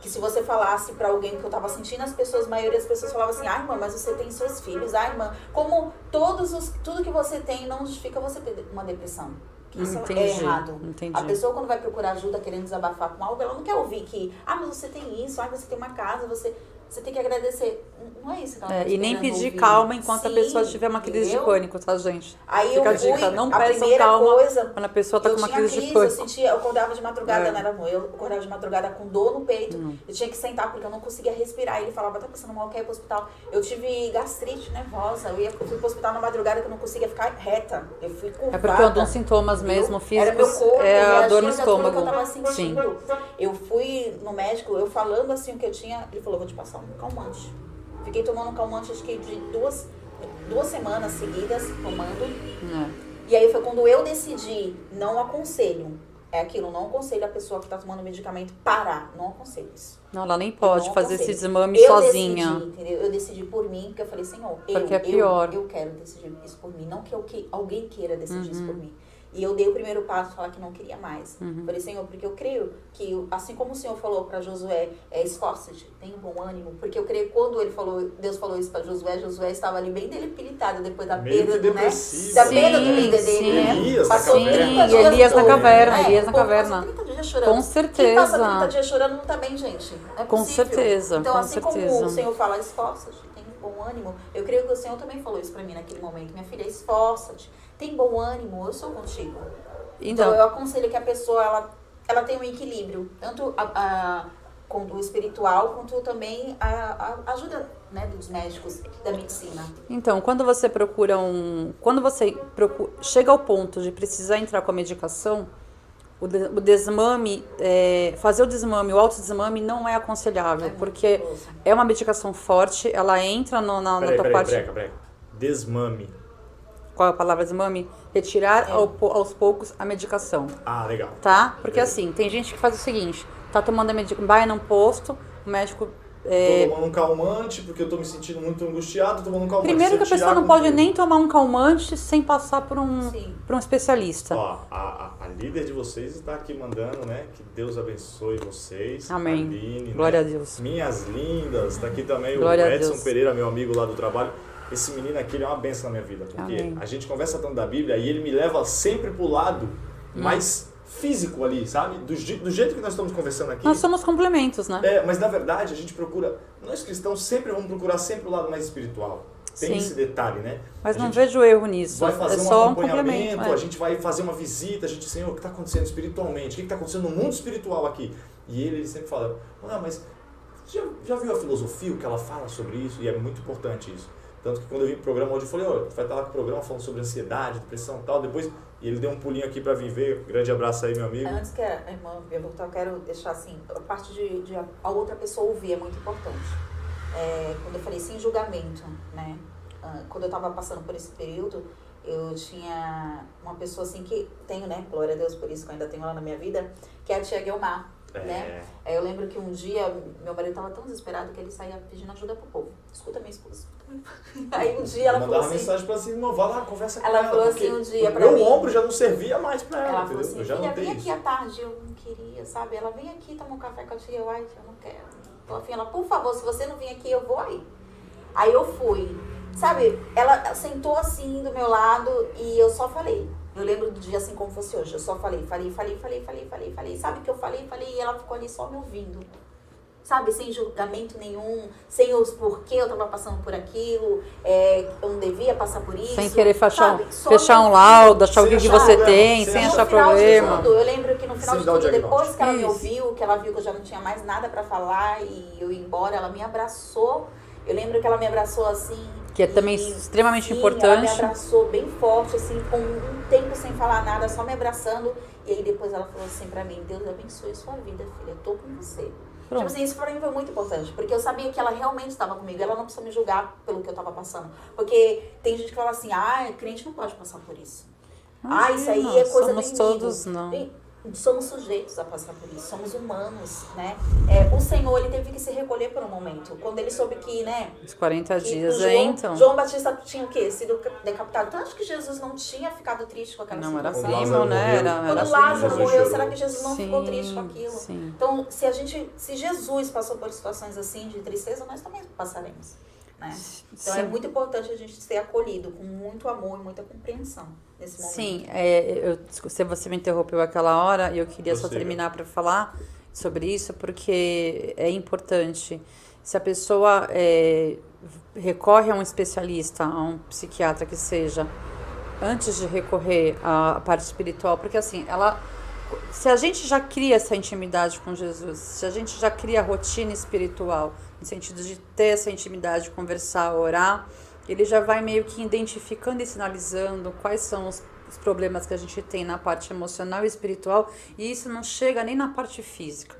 se você falasse pra alguém que eu tava sentindo, a maioria das pessoas falavam assim, irmã, mas você tem seus filhos, irmã, como tudo que você tem não justifica você ter uma depressão. Isso é errado. Entendi. A pessoa quando vai procurar ajuda querendo desabafar com algo, ela não quer ouvir que, mas você tem isso, você tem uma casa, você tem que agradecer. Não é isso que ela tá E nem esperando pedir ouvir. calma enquanto a Sim, pessoa tiver uma crise de entendeu? pânico, tá, gente? Aí Fica eu a dica, fui, não a peçam primeira calma coisa, quando a pessoa tá com uma crise de pânico. eu acordava de madrugada, não era bom, eu acordava de madrugada com dor no peito, eu tinha que sentar porque eu não conseguia respirar, ele falava, tá passando mal, quer ir pro hospital. Eu tive gastrite nervosa, eu fui pro hospital na madrugada que eu não conseguia ficar reta, eu fui curvada. É porque um dos sintomas mesmo físicos era meu corpo, é a dor no reagindo a tudo estômago. que eu tava sentindo. Sim. Eu fui no médico, eu falando assim o que eu tinha, ele falou, vou te passar um calmante. Fiquei tomando um calmante, acho que de duas semanas seguidas, tomando. E aí foi quando eu decidi, não aconselho. É aquilo, não aconselho a pessoa que tá tomando medicamento parar. Não aconselho isso. Não, ela nem pode não fazer aconselho. esse desmame Eu sozinha. Decidi, entendeu? Eu decidi por mim, porque eu falei, Senhor, Porque é pior. eu quero decidir isso por mim. Não que alguém queira decidir isso por mim. E eu dei o primeiro passo, falar que não queria mais. Falei, Senhor, porque eu creio que, assim como o Senhor falou para Josué, esforça-te, tenha bom ânimo. Porque eu creio que quando Deus falou isso para Josué estava ali bem debilitado depois da perda do, né? Da perda do líder dele, né? Elias Passou na caverna. 30 dias. Elias na caverna, É, Elias na o povo caverna. Passou 30 dias chorando. Com certeza. Quem passa 30 dias chorando não tá bem, gente. Não é Com possível. certeza, Então, com assim certeza. como o Senhor fala, esforça-te, tenha bom ânimo. Eu creio que o Senhor também falou isso para mim naquele momento. Minha filha, esforça-te, tem bom ânimo, eu sou contigo. Então, eu aconselho que a pessoa, ela tenha um equilíbrio, tanto com o espiritual, quanto também a ajuda, né, dos médicos, da medicina. Então, quando você chega ao ponto de precisar entrar com a medicação, o desmame, fazer o desmame, o autodesmame não é aconselhável, porque perigoso. é uma medicação forte, ela entra na tua parte... Peraí. Desmame. Qual é a palavra desmame? Retirar aos poucos a medicação. Ah, legal. Tá? Porque assim, tem gente que faz o seguinte, tá tomando a medicação, vai num posto, o médico... Tô tomando um calmante porque eu tô me sentindo muito angustiado, tô tomando um calmante. Primeiro que a pessoa não pode nem tomar um calmante sem passar por um especialista. Ó, a líder de vocês está aqui mandando, né? Que Deus abençoe vocês. Amém. Aline, Glória né? a Deus. Minhas lindas. Tá aqui também Glória o a Edson Deus. Pereira, meu amigo lá do trabalho. Esse menino aqui, ele é uma bênção na minha vida. Porque Amém. a gente conversa tanto da Bíblia e ele me leva sempre pro lado mais físico ali, sabe? Do jeito que nós estamos conversando aqui. Nós somos complementos, né? Mas na verdade a gente procura, nós cristãos sempre vamos procurar sempre o lado mais espiritual. Tem Sim. esse detalhe, né? Mas A não gente vejo erro nisso. vai fazer é um só um acompanhamento, complemento. a gente vai fazer uma visita, a gente, Senhor, o que está acontecendo espiritualmente? O que está acontecendo no mundo espiritual aqui? E ele sempre fala, mas já viu a filosofia, o que ela fala sobre isso? E é muito importante isso. Tanto que quando eu vim pro programa hoje, eu falei, vai estar lá com o programa falando sobre ansiedade, depressão e tal. Depois, e ele deu um pulinho aqui para vir ver. Grande abraço aí, meu amigo. Antes que a irmã voltar, eu quero deixar assim, a parte de a outra pessoa ouvir é muito importante. Quando eu falei sem julgamento, né? Quando eu estava passando por esse período, eu tinha uma pessoa assim que tenho, né? Glória a Deus por isso que eu ainda tenho lá na minha vida, que é a tia Guilmar. né? Aí eu lembro que um dia, meu marido estava tão desesperado que ele saía pedindo ajuda pro povo. Escuta minha esposa, escuta minha esposa. Aí um dia ela falou assim... mensagem pra assim, não, vai lá, conversa com ela. Ela falou assim um dia pra mim... Meu ombro já não servia mais pra ela, Ela entendeu? falou assim, Eu já filha, notei vem isso. aqui à tarde. Eu não queria, sabe? Ela, vem aqui tomar um café com a tia. Ai, tia, eu não quero. Então, afim, ela, por favor, se você não vir aqui, eu vou aí. Aí eu fui. Sabe, ela sentou assim do meu lado e eu só falei. Eu lembro do dia assim como fosse hoje. Eu só falei. Sabe o que eu falei? E ela ficou ali só me ouvindo. Sabe, sem julgamento nenhum, sem os porquê eu tava passando por aquilo, eu não devia passar por isso. Sem querer fechar sabe? um laudo, achar o que você problema, tem, sem sem achar achar problema. Tudo, eu lembro que no final Sem de dar o tudo, depois diagnóstico. que ela me Isso. ouviu, que ela viu que eu já não tinha mais nada pra falar e eu ia embora, ela me abraçou. Eu lembro que ela me abraçou assim. Que é também e, extremamente sim, importante. Ela me abraçou bem forte, assim, com um tempo sem falar nada, só me abraçando. E aí depois ela falou assim pra mim, Deus abençoe a sua vida, filha, eu tô com você. Pronto. Tipo assim, isso pra mim foi muito importante, porque eu sabia que ela realmente estava comigo, ela não precisa me julgar pelo que eu tava passando. Porque tem gente que fala assim, crente não pode passar por isso. Isso aí é coisa do somos inimigo. todos, não. E somos sujeitos a passar por isso, somos humanos, né? O Senhor, ele teve que se recolher por um momento. Quando ele soube que, né? Os 40 que dias, João, João Batista tinha o quê? Sido decapitado. Então, acho que Jesus não tinha ficado triste com aquela Não, era situação. primo, né? Era Quando Lázaro Jesus morreu, chorou. será que Jesus não ficou Sim, triste com aquilo? sim. Então, se Jesus passou por situações assim de tristeza, nós também passaremos, né? Então, é Sim. muito importante a gente ser acolhido com muito amor e muita compreensão nesse momento. Sim, se você me interrompeu aquela hora, eu queria só Prossiga. terminar para falar sobre isso, porque é importante. Se a pessoa recorre a um especialista, a um psiquiatra que seja, antes de recorrer à parte espiritual, porque assim, se a gente já cria essa intimidade com Jesus, se a gente já cria a rotina espiritual, no sentido de ter essa intimidade, conversar, orar, ele já vai meio que identificando e sinalizando quais são os problemas que a gente tem na parte emocional e espiritual, e isso não chega nem na parte física,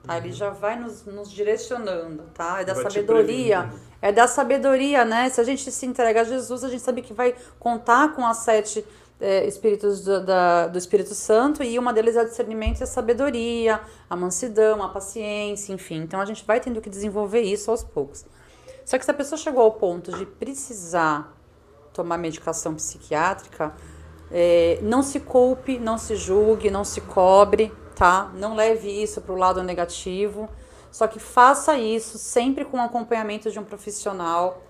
tá? Ele já vai nos direcionando, tá? É da Vai te sabedoria, prevenindo. é da sabedoria, né? Se a gente se entrega a Jesus, a gente sabe que vai contar com as 7 espíritos do Espírito Santo, e uma deles é o discernimento e a sabedoria, a mansidão, a paciência, enfim. Então a gente vai tendo que desenvolver isso aos poucos. Só que se a pessoa chegou ao ponto de precisar tomar medicação psiquiátrica, não se culpe, não se julgue, não se cobre, tá? Não leve isso para o lado negativo. Só que faça isso sempre com o acompanhamento de um profissional.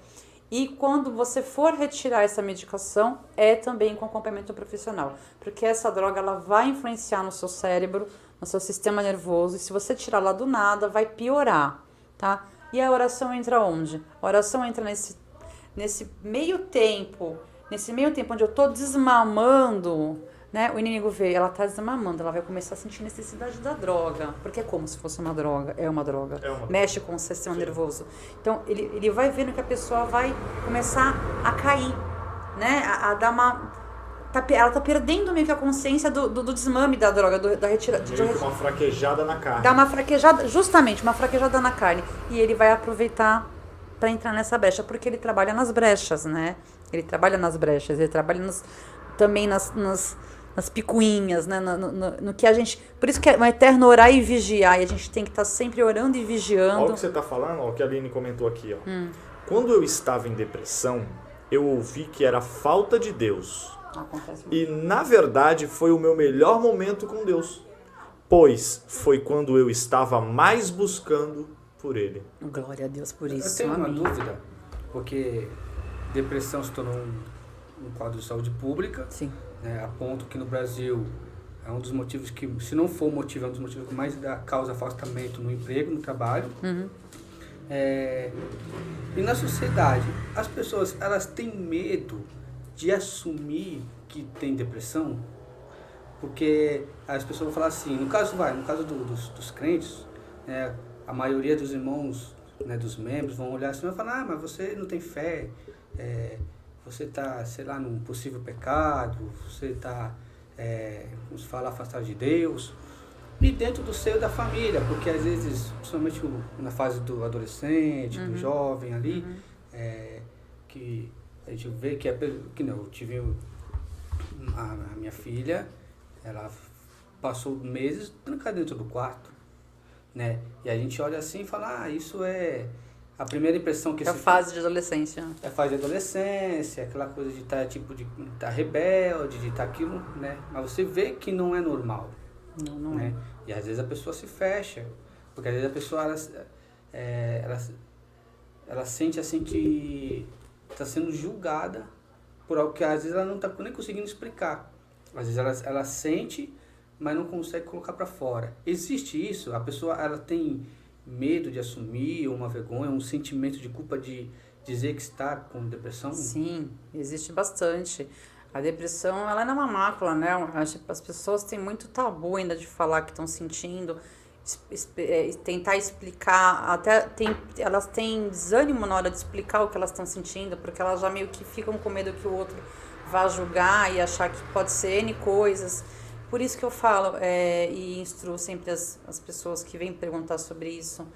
E quando você for retirar essa medicação, também com acompanhamento profissional. Porque essa droga ela vai influenciar no seu cérebro, no seu sistema nervoso. E se você tirar lá do nada, vai piorar, tá? E a oração entra onde? A oração entra nesse meio tempo onde eu tô desmamando, né? O inimigo vê, ela tá desmamando, ela vai começar a sentir necessidade da droga, porque é como se fosse uma droga, é uma droga, mexe com o sistema nervoso. Então, ele vai vendo que a pessoa vai começar a cair, né? A dar ela tá perdendo meio que a consciência do desmame da droga, da retirada. Meio que uma fraquejada na carne. Dá uma fraquejada, justamente, uma fraquejada na carne. E ele vai aproveitar para entrar nessa brecha, porque ele trabalha nas brechas, né? Ele trabalha nas brechas, ele trabalha também nas picuinhas, né? No que a gente... Por isso que é um eterno orar e vigiar, e a gente tem que estar sempre orando e vigiando. Olha o que você tá falando, o que a Aline comentou aqui, ó. Quando eu estava em depressão, eu ouvi que era falta de Deus. Acontece muito. E, na verdade, foi o meu melhor momento com Deus. Pois foi quando eu estava mais buscando por Ele. Glória a Deus por isso. Eu tenho uma Amém. dúvida, porque depressão se tornou um quadro de saúde pública, Sim. né, a ponto que no Brasil é um dos motivos que, se não for o motivo, é um dos motivos que mais causa afastamento no emprego, no trabalho. Uhum. E na sociedade, as pessoas elas têm medo de assumir que tem depressão, porque as pessoas vão falar assim, no caso dos crentes, né, a maioria dos irmãos, né, dos membros vão olhar assim e vão falar, mas você não tem fé, você está, sei lá, num possível pecado, você está, vamos falar, afastado de Deus. E dentro do seio da família, porque às vezes, principalmente na fase do adolescente, do jovem ali, que a gente vê que não, eu tive a minha filha, ela passou meses trancada dentro do quarto, né? E a gente olha assim e fala, isso é a primeira impressão que É a fase de adolescência. é a fase de adolescência, aquela coisa de estar de estar rebelde, de estar aquilo, né? Mas você vê que não é normal, Não né? E às vezes a pessoa se fecha, porque às vezes a pessoa ela sente assim que está sendo julgada por algo que às vezes ela não está nem conseguindo explicar. Às vezes ela sente, mas não consegue colocar para fora. Existe isso? A pessoa ela tem medo de assumir uma vergonha, um sentimento de culpa de dizer que está com depressão? Sim, existe bastante. A depressão, ela não é uma mácula, né? Acho que as pessoas têm muito tabu ainda de falar que estão sentindo, tentar explicar, elas têm desânimo na hora de explicar o que elas estão sentindo, porque elas já meio que ficam com medo que o outro vá julgar e achar que pode ser N coisas. Por isso que eu falo e instruo sempre as pessoas que vêm perguntar sobre isso.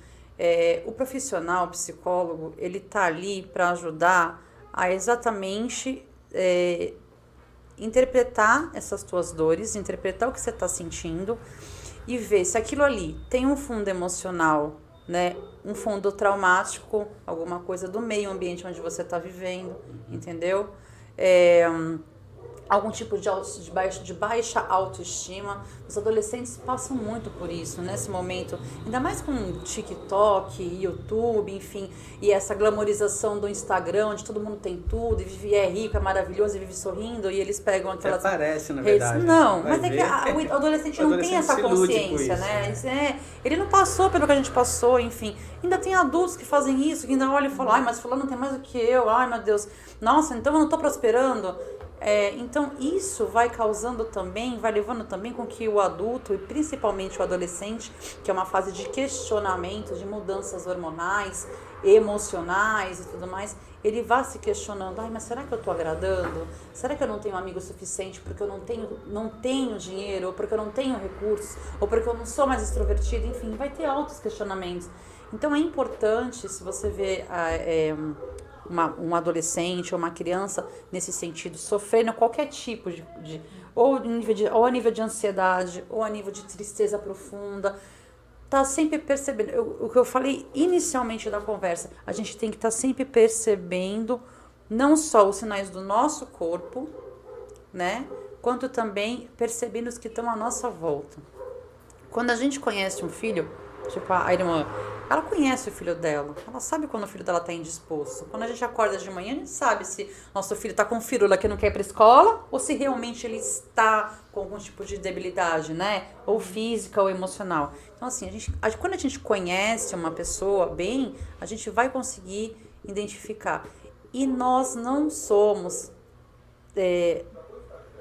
O profissional, o psicólogo, ele tá ali para ajudar a exatamente interpretar essas tuas dores, interpretar o que você está sentindo e ver se aquilo ali tem um fundo emocional, né, um fundo traumático, alguma coisa do meio ambiente onde você está vivendo, entendeu? Algum tipo de baixa autoestima. Os adolescentes passam muito por isso nesse momento, ainda mais com TikTok, YouTube, enfim, e essa glamorização do Instagram, onde todo mundo tem tudo, e vive, é rico, é maravilhoso, e vive sorrindo, e eles pegam aquelas parece, na redes. verdade. Não, Vai mas é que o adolescente não tem essa consciência, né? Ele não passou pelo que a gente passou, enfim. Ainda tem adultos que fazem isso, que ainda olham e falam, ai, mas fulano tem mais do que eu, ai, meu Deus, nossa, então eu não tô prosperando. Então isso vai causando também, vai levando também com que o adulto, e principalmente o adolescente, que é uma fase de questionamento, de mudanças hormonais, emocionais e tudo mais, ele vá se questionando, ai, mas será que eu estou agradando? Será que eu não tenho amigo suficiente porque eu não tenho dinheiro, ou porque eu não tenho recursos, ou porque eu não sou mais extrovertido, enfim, vai ter altos questionamentos. Então é importante, se você vê um adolescente ou uma criança nesse sentido, sofrendo qualquer tipo ou a nível de ansiedade, ou a nível de tristeza profunda, tá sempre percebendo, o que eu falei inicialmente da conversa, a gente tem que estar sempre percebendo não só os sinais do nosso corpo, né, quanto também percebendo os que estão à nossa volta. Quando a gente conhece um filho, tipo a irmã, ela conhece o filho dela, ela sabe quando o filho dela está indisposto. Quando a gente acorda de manhã, a gente sabe se nosso filho está com firula que não quer ir para a escola, ou se realmente ele está com algum tipo de debilidade, né? Ou física ou emocional. Então, assim, quando a gente conhece uma pessoa bem, a gente vai conseguir identificar. E nós não somos...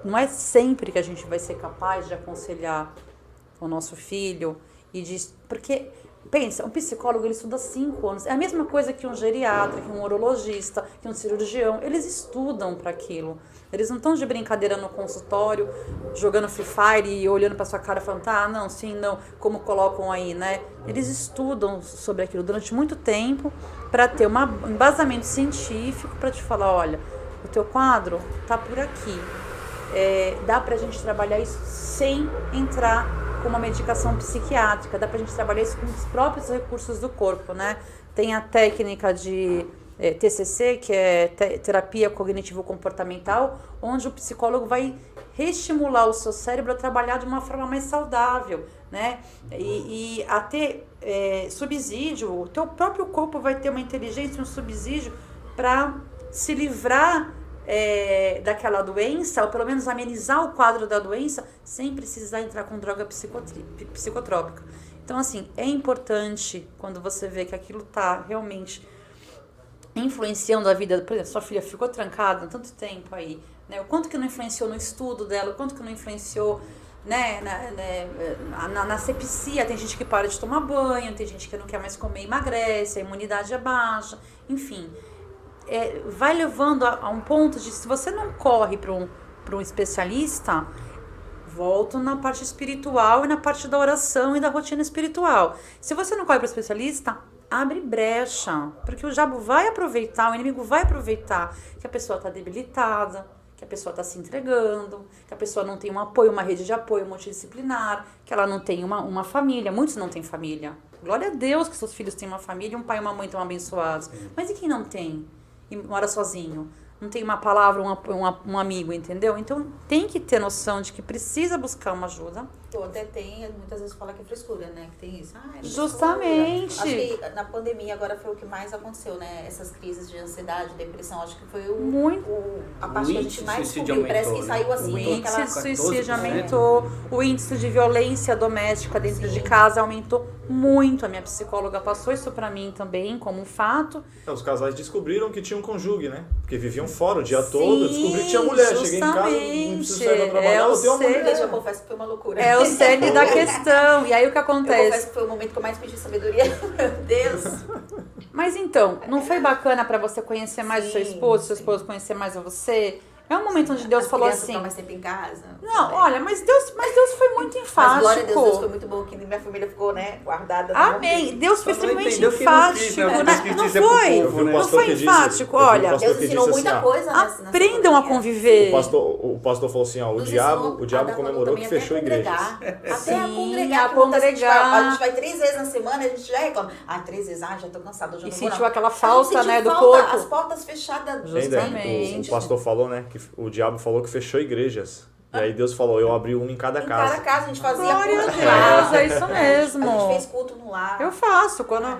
não é sempre que a gente vai ser capaz de aconselhar o nosso filho porque... Pensa, um psicólogo ele estuda 5 anos. É a mesma coisa que um geriatra, que um urologista, que um cirurgião. Eles estudam para aquilo. Eles não estão de brincadeira no consultório, jogando Free Fire e olhando para sua cara e falando, tá, não, sim, não, como colocam aí, né? Eles estudam sobre aquilo durante muito tempo para ter um embasamento científico para te falar, olha, o teu quadro tá por aqui. Dá pra gente trabalhar isso sem entrar com uma medicação psiquiátrica, dá pra gente trabalhar isso com os próprios recursos do corpo, né? Tem a técnica de TCC, que é terapia cognitivo-comportamental, onde o psicólogo vai reestimular o seu cérebro a trabalhar de uma forma mais saudável, né? E a ter subsídio, o teu próprio corpo vai ter uma inteligência, um subsídio para se livrar daquela doença, ou pelo menos amenizar o quadro da doença, sem precisar entrar com droga psicotrópica. Então, assim, é importante quando você vê que aquilo está realmente influenciando a vida, por exemplo, sua filha ficou trancada há tanto tempo aí, né? O quanto que não influenciou no estudo dela, o quanto que não influenciou, né, na sepsia. Tem gente que para de tomar banho, tem gente que não quer mais comer e emagrece, a imunidade é baixa, enfim. Vai levando a um ponto de, se você não corre para um especialista, volto na parte espiritual e na parte da oração e da rotina espiritual. Se você não corre para o especialista, abre brecha, porque o diabo vai aproveitar, o inimigo vai aproveitar que a pessoa está debilitada, que a pessoa está se entregando, que a pessoa não tem um apoio, uma rede de apoio multidisciplinar, que ela não tem uma família. Muitos não têm família, Glória a Deus que seus filhos têm uma família, um pai e uma mãe tão abençoados. Mas e quem não tem? E mora sozinho? Não tem uma palavra, um amigo, entendeu? Então tem que ter noção de que precisa buscar uma ajuda. Ou até tem, muitas vezes fala que é frescura, né? Que tem isso. É Justamente. Acho que na pandemia agora foi o que mais aconteceu, né? Essas crises de ansiedade, depressão, acho que foi a parte que a gente mais descobriu. Parece que saiu assim. O índice de suicídio 14%. aumentou, o índice de violência doméstica dentro de casa aumentou muito. A minha psicóloga passou isso pra mim também como um fato. Os casais descobriram que tinham cônjuge, né? Porque viviam fora o dia todo, eu descobri que tinha mulher. Cheguei em casa, não preciso sair pra trabalhar, eu tenho uma mulher. Gente, eu confesso que foi uma loucura. É o cerne da questão. E aí o que Eu acontece? confesso que foi o momento que eu mais pedi sabedoria. Meu Deus. Mas então, não foi bacana pra você conhecer mais o seu esposo, seu esposo conhecer mais a você? É um momento onde Deus As falou crianças assim... estão mais tempo em casa. Não, também. olha, mas Deus foi muito Mas enfático. glória a Deus, Deus foi muito bom, que minha família ficou, né, guardada. Amém. Deus foi Só não extremamente entendeu que não quis, enfático. né? Né? Deus quis Não dizer pro foi? povo, né? Não pastor foi que disse- enfático. eu vi o Olha, pastor Deus que ensinou disse muita assim, ó, coisa nessa aprendam a pandemia. conviver. O pastor falou assim, ó, o diabo comemorou que fechou igrejas. Até Sim, a congregar. a que muitas vezes congregar. A gente vai 3 vezes na semana, a gente já reclama. 3 vezes, já tô cansada, hoje eu E não vou, sentiu não. aquela A gente falta, sentiu né, do falta, corpo. as portas fechadas. Justamente. O pastor falou, né, que o diabo falou que fechou igrejas. E aí Deus falou, eu abri uma em cada Em casa. cada casa a gente fazia Glória a culto no Deus, lar. é isso mesmo. A gente fez culto no lar. Eu faço. Quando...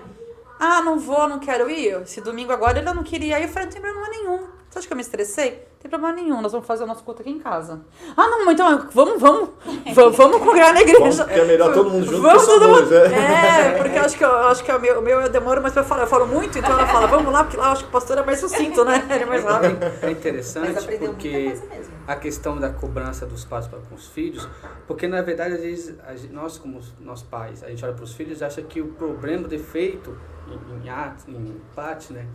não vou, não quero ir. Esse domingo agora ele não queria ir. Eu falei, não tem problema nenhum. Você acha que eu me estressei? Não tem problema nenhum. Nós vamos fazer o nosso culto aqui em casa. Não, então vamos congregar na igreja. Vamos, porque é melhor todo mundo junto, Vamos porque são todo mundo. dois, né? Porque eu acho que o meu eu demoro, mas eu falo muito, então ela fala, vamos lá, porque lá eu acho que o pastor é mais sucinto, né? Ele é mais rápido. É interessante Mas aprendeu muita porque coisa mesmo. a questão da cobrança dos pais para com os filhos, porque na verdade às vezes nós como nós pais, a gente olha para os filhos e acha que o problema, o defeito em parte, né,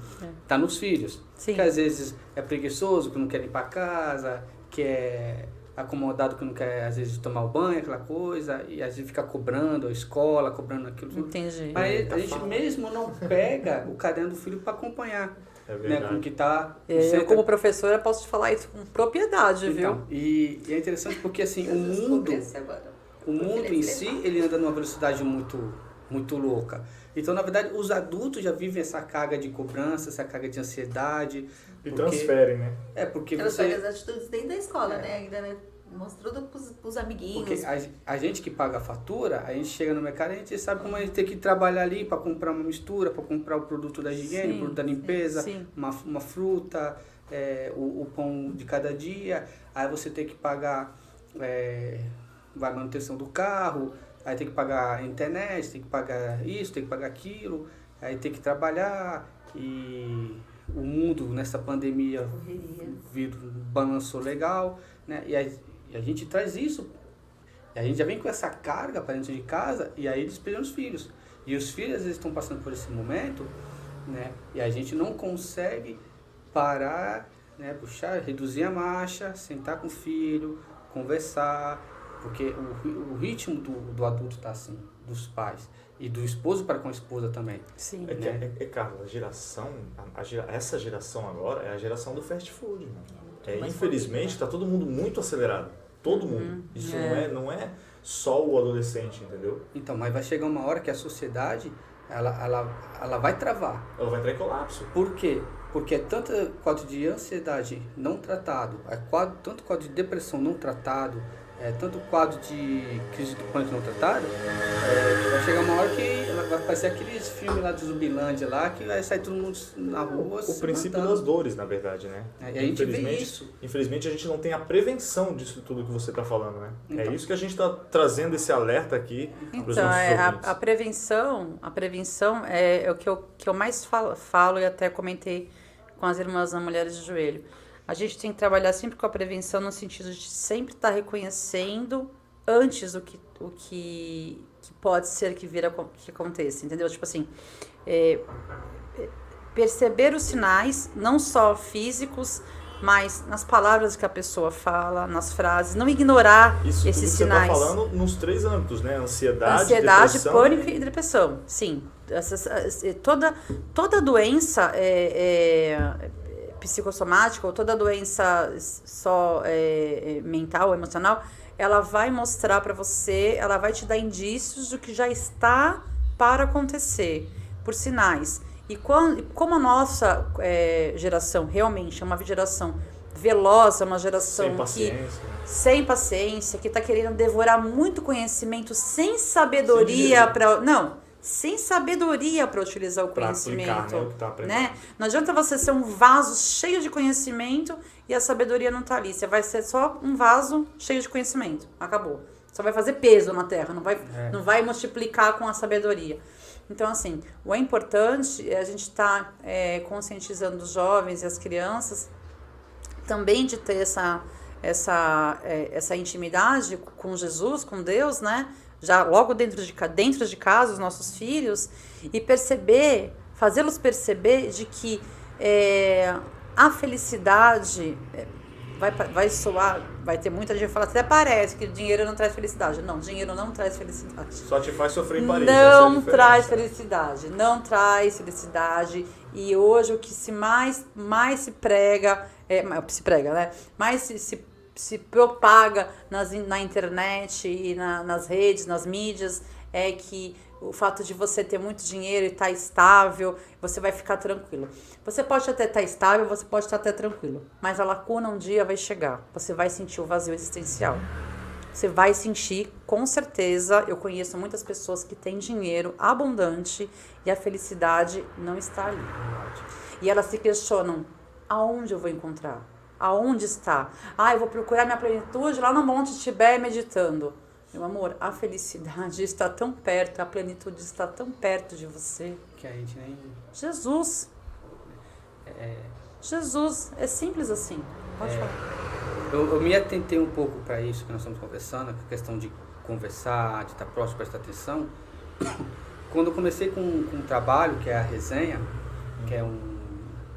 tá nos filhos. Sim. Que às vezes é preguiçoso, que não quer limpar a casa, que é acomodado, que não quer às vezes tomar o banho, aquela coisa, e às vezes fica cobrando a escola, cobrando aquilo tudo. Entendi. Mas a gente mesmo não pega o caderno do filho para acompanhar, É né, verdade. com o que tá Eu, como professora, posso te falar isso com propriedade, viu? então, e é interessante porque assim, o mundo em si, ele anda numa velocidade muito louca. Então, na verdade, os adultos já vivem essa carga de cobrança, essa carga de ansiedade. E transferem, né? Porque Elas você... pegam as atitudes dentro da escola, né? Ainda, né? Mostrando pros amiguinhos. Porque a gente que paga a fatura, a gente chega no mercado, a gente sabe como a gente tem que trabalhar ali para comprar uma mistura, para comprar o produto da higiene, o produto da limpeza, sim. uma fruta, o pão de cada dia. Aí você tem que pagar a manutenção do carro, aí tem que pagar a internet, tem que pagar isso, tem que pagar aquilo, aí tem que trabalhar e o mundo nessa pandemia balançou legal, né? E a gente traz isso, e a gente já vem com essa carga para dentro de casa e aí eles pegam os filhos. E os filhos às vezes estão passando por esse momento, né? E a gente não consegue parar, né? Puxar, reduzir a marcha, sentar com o filho, conversar, porque o ritmo do adulto está assim, dos pais. E do esposo para com a esposa também. Sim. Carlos, essa geração agora é a geração do fast food, irmão. mais Infelizmente, está todo mundo muito acelerado. Todo mundo. Isso não é só o adolescente, entendeu? Então, mas vai chegar uma hora que a sociedade, ela vai travar. Ela vai entrar em colapso. Por quê? Porque é tanto quadro de ansiedade não tratado, tanto quadro de depressão não tratado, tanto quadro de crise do pânico não tratado, vai chegar uma hora que ela vai aparecer aqueles filmes lá de Zumbilândia lá, que vai sair todo mundo na rua. O princípio das dores, na verdade, né? E a gente vê isso. Infelizmente, a gente não tem a prevenção disso tudo que você está falando, né? Então. É isso que a gente está trazendo esse alerta aqui para os Então, nossos ouvintes. a prevenção é o que eu mais falo e até comentei com as irmãs na Mulheres de Joelho. A gente tem que trabalhar sempre com a prevenção no sentido de sempre estar reconhecendo antes o que pode ser que aconteça, entendeu? Tipo assim, perceber os sinais, não só físicos, mas nas palavras que a pessoa fala, nas frases, não ignorar Isso esses tudo sinais. Você está falando nos 3 âmbitos, né? Ansiedade, depressão, pânico e depressão. Sim. Toda doença psicossomática ou toda doença só mental, emocional, ela vai mostrar para você, ela vai te dar indícios do que já está para acontecer, por sinais. E como a nossa geração realmente é uma geração veloz, é uma geração sem paciência, que está querendo devorar muito conhecimento sem sabedoria para... Não, sem sabedoria para utilizar o conhecimento. Aplicar, né, o que tá aprendendo. Né? Não adianta você ser um vaso cheio de conhecimento e a sabedoria não tá ali. Você vai ser só um vaso cheio de conhecimento. Acabou. Só vai fazer peso na terra, não vai multiplicar com a sabedoria. Então, assim, o importante é a gente estar conscientizando os jovens e as crianças também de ter essa intimidade com Jesus, com Deus, né? Já logo dentro de casa, os nossos filhos, e fazê-los perceber de que a felicidade vai ter muita gente que fala, até parece que dinheiro não traz felicidade. Não, dinheiro não traz felicidade. Só te faz sofrer em Paris. Não traz felicidade, não traz felicidade. E hoje o que mais se prega, né? Mais se propaga na internet e nas redes, nas mídias, é que o fato de você ter muito dinheiro e estar estável, você vai ficar tranquilo. Você pode até estar estável, você pode estar até tranquilo, mas a lacuna um dia vai chegar. Você vai sentir o vazio existencial. Você vai sentir, com certeza. Eu conheço muitas pessoas que têm dinheiro abundante e a felicidade não está ali. E elas se questionam, aonde eu vou encontrar? Aonde está? Eu vou procurar minha plenitude lá no Monte Tibete meditando. Meu amor, a felicidade está tão perto, a plenitude está tão perto de você. Que a gente nem... Jesus. Jesus, é simples assim. Pode falar. Eu me atentei um pouco para isso que nós estamos conversando, a questão de conversar, de estar próximo, prestar atenção. Quando eu comecei com um trabalho, que é a resenha, que é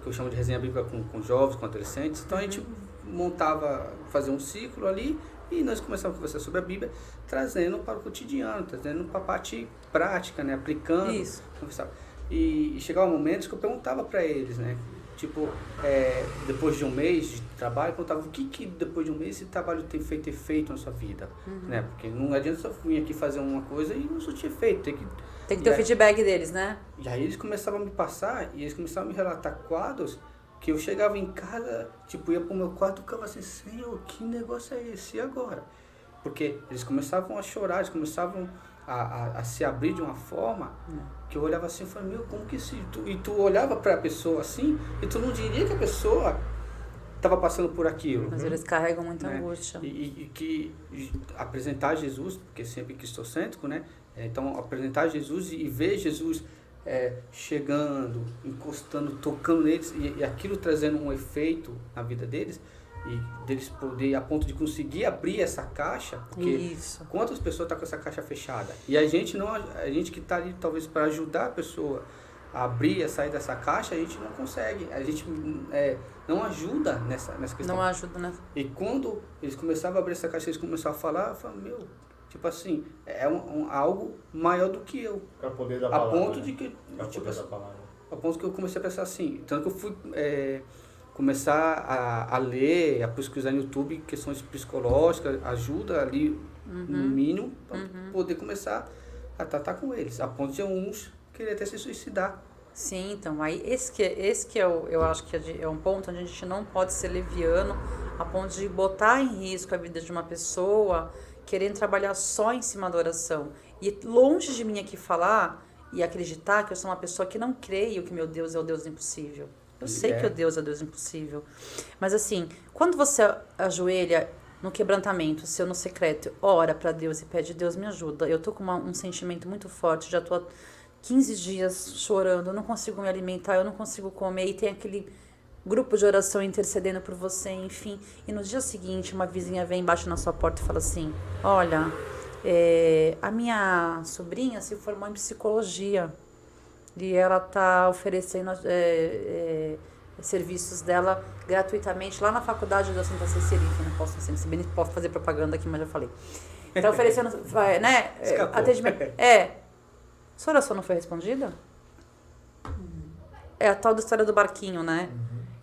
que eu chamo de resenha bíblica com jovens, com adolescentes, então a gente fazia um ciclo ali, e nós começamos a conversar sobre a Bíblia, trazendo para o cotidiano, trazendo para a parte prática, né? Aplicando. Isso. Conversava. E chegava momentos que eu perguntava para eles, né? Tipo, depois de um mês de trabalho, eu perguntava o que depois de um mês esse trabalho tem feito efeito na sua vida, né? Porque não adianta só vir aqui fazer uma coisa e não surtir efeito. Tem que ter o feedback deles, né? E aí eles começavam a me passar, e eles começavam a me relatar quadros, que eu chegava em casa, tipo, ia pro meu quarto e ficava assim, Senhor, que negócio é esse? E agora? Porque eles começavam a chorar, eles começavam a se abrir de uma forma que eu olhava assim e falei, meu, como que isso? E tu olhava pra pessoa assim, e tu não diria que a pessoa estava passando por aquilo. Mas eles carregam muita angústia. E que apresentar Jesus, porque sempre cristocêntrico, né? Então, apresentar Jesus e ver Jesus chegando, encostando, tocando neles, e aquilo trazendo um efeito na vida deles, e deles poder, a ponto de conseguir abrir essa caixa, porque quantas pessoas estão com essa caixa fechada? E a gente que está ali talvez para ajudar a pessoa a abrir, a sair dessa caixa, a gente não consegue, a gente não ajuda nessa questão. Não ajuda, né? E quando eles começavam a abrir essa caixa, eles começaram a falar, eu falei, meu, tipo assim, algo maior do que eu. Para poder dar palavra. A ponto de que, a ponto que eu comecei a pensar assim, tanto que eu fui começar a ler, a pesquisar no YouTube questões psicológicas, ajuda ali no mínimo, para poder começar a tratar com eles, a ponto de uns querer até se suicidar. Sim, então, aí esse que eu acho que é um ponto onde a gente não pode ser leviano, a ponto de botar em risco a vida de uma pessoa, querendo trabalhar só em cima da oração. E longe de mim aqui falar e acreditar que eu sou uma pessoa que não creio que meu Deus é o Deus impossível. Eu sei que o Deus é o Deus impossível. Mas assim, quando você ajoelha no quebrantamento, seu no secreto, ora para Deus e pede, Deus me ajuda. Eu tô com um sentimento muito forte, já tô há 15 dias chorando, eu não consigo me alimentar, eu não consigo comer, e tem aquele grupo de oração intercedendo por você, enfim. E no dia seguinte, uma vizinha vem, bate na sua porta e fala assim, olha, a minha sobrinha se formou em psicologia e ela tá oferecendo serviços dela gratuitamente lá na faculdade da Santa Cecília, que não posso fazer propaganda aqui, mas já falei. Tá oferecendo, né, atendimento. Sua oração não foi respondida? É a tal da história do barquinho, né?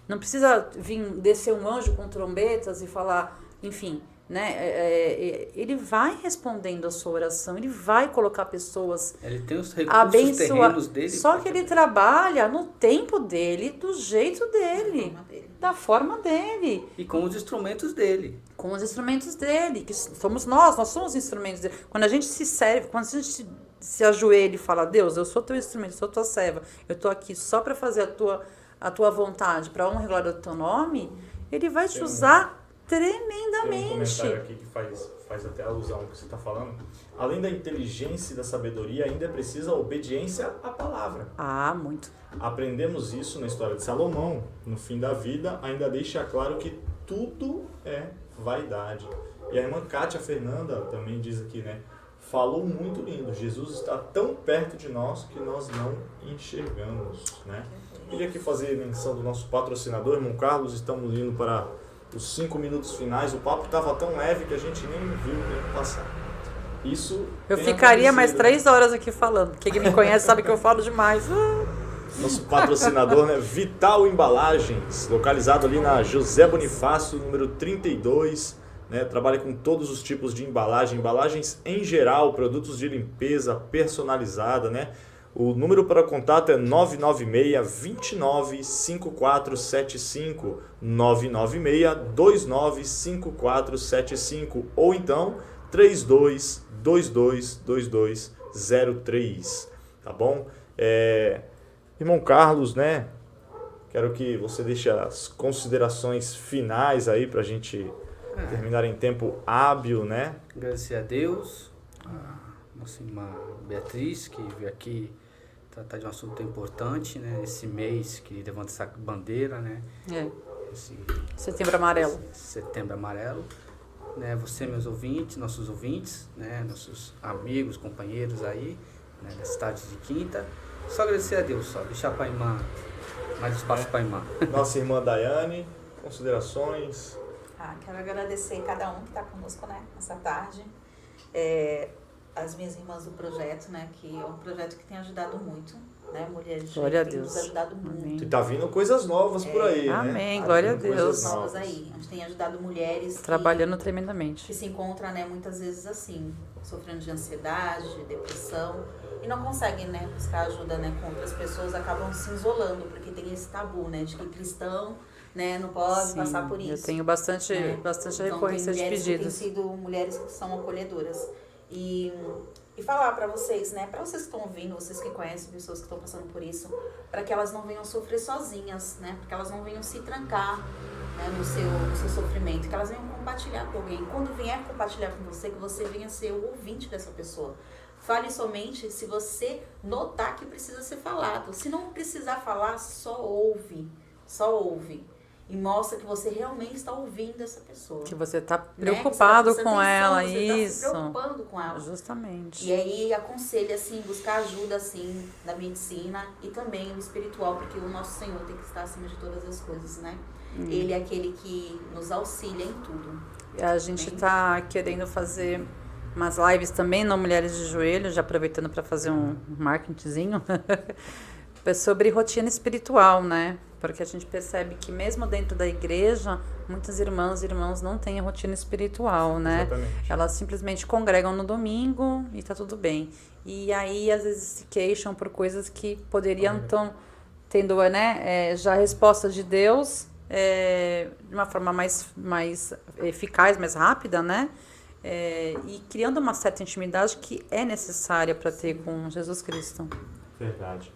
Não precisa descer um anjo com trombetas e falar, enfim, né? Ele vai respondendo a sua oração, ele vai colocar pessoas Ele tem os recursos terrenos dele. Só que ele trabalha no tempo dele, do jeito dele, da forma dele. E com os instrumentos dele. Com os instrumentos dele, que somos nós somos instrumentos dele. Quando a gente se serve, quando a gente se ajoelha e fala, Deus, eu sou teu instrumento, eu sou tua serva, eu tô aqui só para fazer a tua vontade, para honra e glória do teu nome, ele vai te usar tremendamente. Tem um comentário aqui que faz até alusão ao que você está falando. Além da inteligência e da sabedoria, ainda é precisa a obediência à palavra. Ah, muito. Aprendemos isso na história de Salomão. No fim da vida, ainda deixa claro que tudo é vaidade. E a irmã Kátia Fernanda também diz aqui, né? Falou muito lindo. Jesus está tão perto de nós que nós não enxergamos, né? Queria aqui fazer menção do nosso patrocinador, irmão Carlos. Estamos indo para os 5 minutos finais. O papo estava tão leve que a gente nem viu o tempo passar. Isso eu ficaria mais 3 horas aqui falando. Quem me conhece sabe que eu falo demais. Nosso patrocinador, né? Vital Embalagens, localizado ali na José Bonifácio, número 32. Né? Trabalha com todos os tipos de embalagens em geral, produtos de limpeza personalizada, né? O número para contato é 996-295475, 996-295475 ou então 32222203, tá bom? Irmão Carlos, né? Quero que você deixe as considerações finais aí para a gente terminar em tempo hábil, né? Agradecer a Deus, a nossa irmã Beatriz, que veio aqui tratar de um assunto importante, né? Esse mês que levanta essa bandeira, né? Setembro Amarelo. Setembro Amarelo. Né? Você, meus ouvintes, nossos ouvintes, né? Nossos amigos, companheiros aí, né? Das tardes de quinta. Só agradecer a Deus, só deixar para a irmã, mais espaço para a irmã. Nossa irmã Daiane, considerações. Quero agradecer cada um que está conosco, né, nessa tarde. As minhas irmãs do projeto, né, que é um projeto que tem ajudado muito, né, mulheres de glória a tem Deus. nos ajudado muito. E tá vindo coisas novas por aí, amém, né? glória a Deus. Deus. Novas aí, a gente tem ajudado mulheres trabalhando tremendamente. Que se encontram, né, muitas vezes assim, sofrendo de ansiedade, de depressão, e não conseguem, né, buscar ajuda, né, com outras pessoas, acabam se isolando, porque tem esse tabu, né, de que cristão, né, não pode passar por isso. Eu tenho bastante Então, recorrência de pedidos. Tem sido mulheres que são acolhedoras. E falar para vocês, né, para vocês que estão ouvindo, vocês que conhecem pessoas que estão passando por isso, para que elas não venham sofrer sozinhas, né, para que elas não venham se trancar, né, no seu sofrimento, que elas venham compartilhar com alguém. Quando vier compartilhar com você, que você venha ser o ouvinte dessa pessoa. Fale somente se você notar que precisa ser falado. Se não precisar falar, só ouve. Só ouve. E mostra que você realmente está ouvindo essa pessoa. Que você está preocupado com ela, você isso. Tá se preocupando com ela. Justamente. E aí aconselho, assim, buscar ajuda, assim, da medicina e também o espiritual, porque o nosso Senhor tem que estar acima de todas as coisas, né? Ele é aquele que nos auxilia em tudo. A gente está querendo fazer umas lives também, não Mulheres de Joelho, já aproveitando para fazer um marketingzinho, sobre rotina espiritual, né? Porque a gente percebe que mesmo dentro da igreja, muitas irmãs e irmãos não têm a rotina espiritual, né? Exatamente. Elas simplesmente congregam no domingo e tá tudo bem. E aí, às vezes, se queixam por coisas que poderiam estar tendo, né, já a resposta de Deus de uma forma mais eficaz, mais rápida, né? E criando uma certa intimidade que é necessária para ter com Jesus Cristo. Verdade.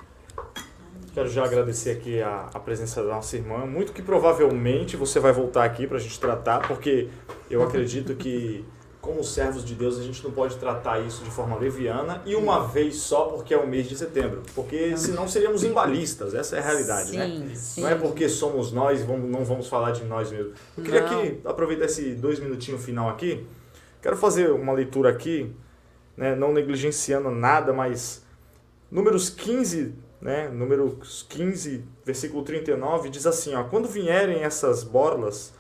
Quero já agradecer aqui a presença da nossa irmã. Muito que provavelmente você vai voltar aqui para a gente tratar, porque eu acredito que, como servos de Deus, a gente não pode tratar isso de forma leviana e uma vez só porque é o mês de setembro. Porque senão seríamos embalistas, essa é a realidade, né? Sim. Não é porque somos nós, não vamos falar de nós mesmos. Eu queria aqui aproveitar esse 2 minutinhos final aqui. Quero fazer uma leitura aqui, né, não negligenciando nada, mas Números 15, né, Números 15, versículo 39, diz assim, ó, quando vierem essas bordas,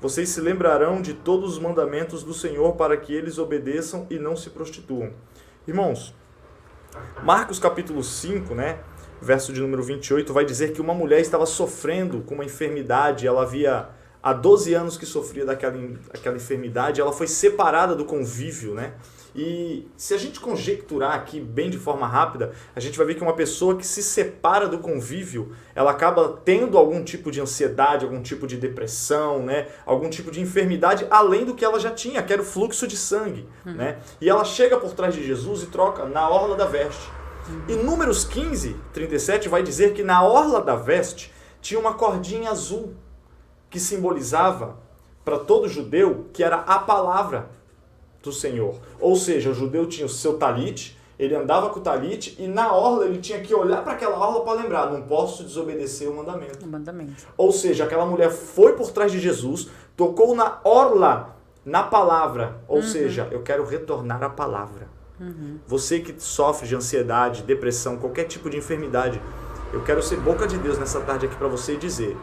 vocês se lembrarão de todos os mandamentos do Senhor para que eles obedeçam e não se prostituam. Irmãos, Marcos capítulo 5, né, verso de número 28, vai dizer que uma mulher estava sofrendo com uma enfermidade, ela havia há 12 anos que sofria daquela enfermidade, ela foi separada do convívio, né? E se a gente conjecturar aqui bem de forma rápida, a gente vai ver que uma pessoa que se separa do convívio, ela acaba tendo algum tipo de ansiedade, algum tipo de depressão, né? Algum tipo de enfermidade, além do que ela já tinha, que era o fluxo de sangue, né? E ela chega por trás de Jesus e troca na orla da veste. E Números 15, 37 vai dizer que na orla da veste tinha uma cordinha azul, que simbolizava para todo judeu que era a palavra do Senhor. Ou seja, o judeu tinha o seu talite, ele andava com o talite e na orla ele tinha que olhar para aquela orla para lembrar, não posso desobedecer o mandamento. Ou seja, aquela mulher foi por trás de Jesus, tocou na orla, na palavra. Ou seja, eu quero retornar à palavra. Você que sofre de ansiedade, depressão, qualquer tipo de enfermidade, eu quero ser boca de Deus nessa tarde aqui para você e dizer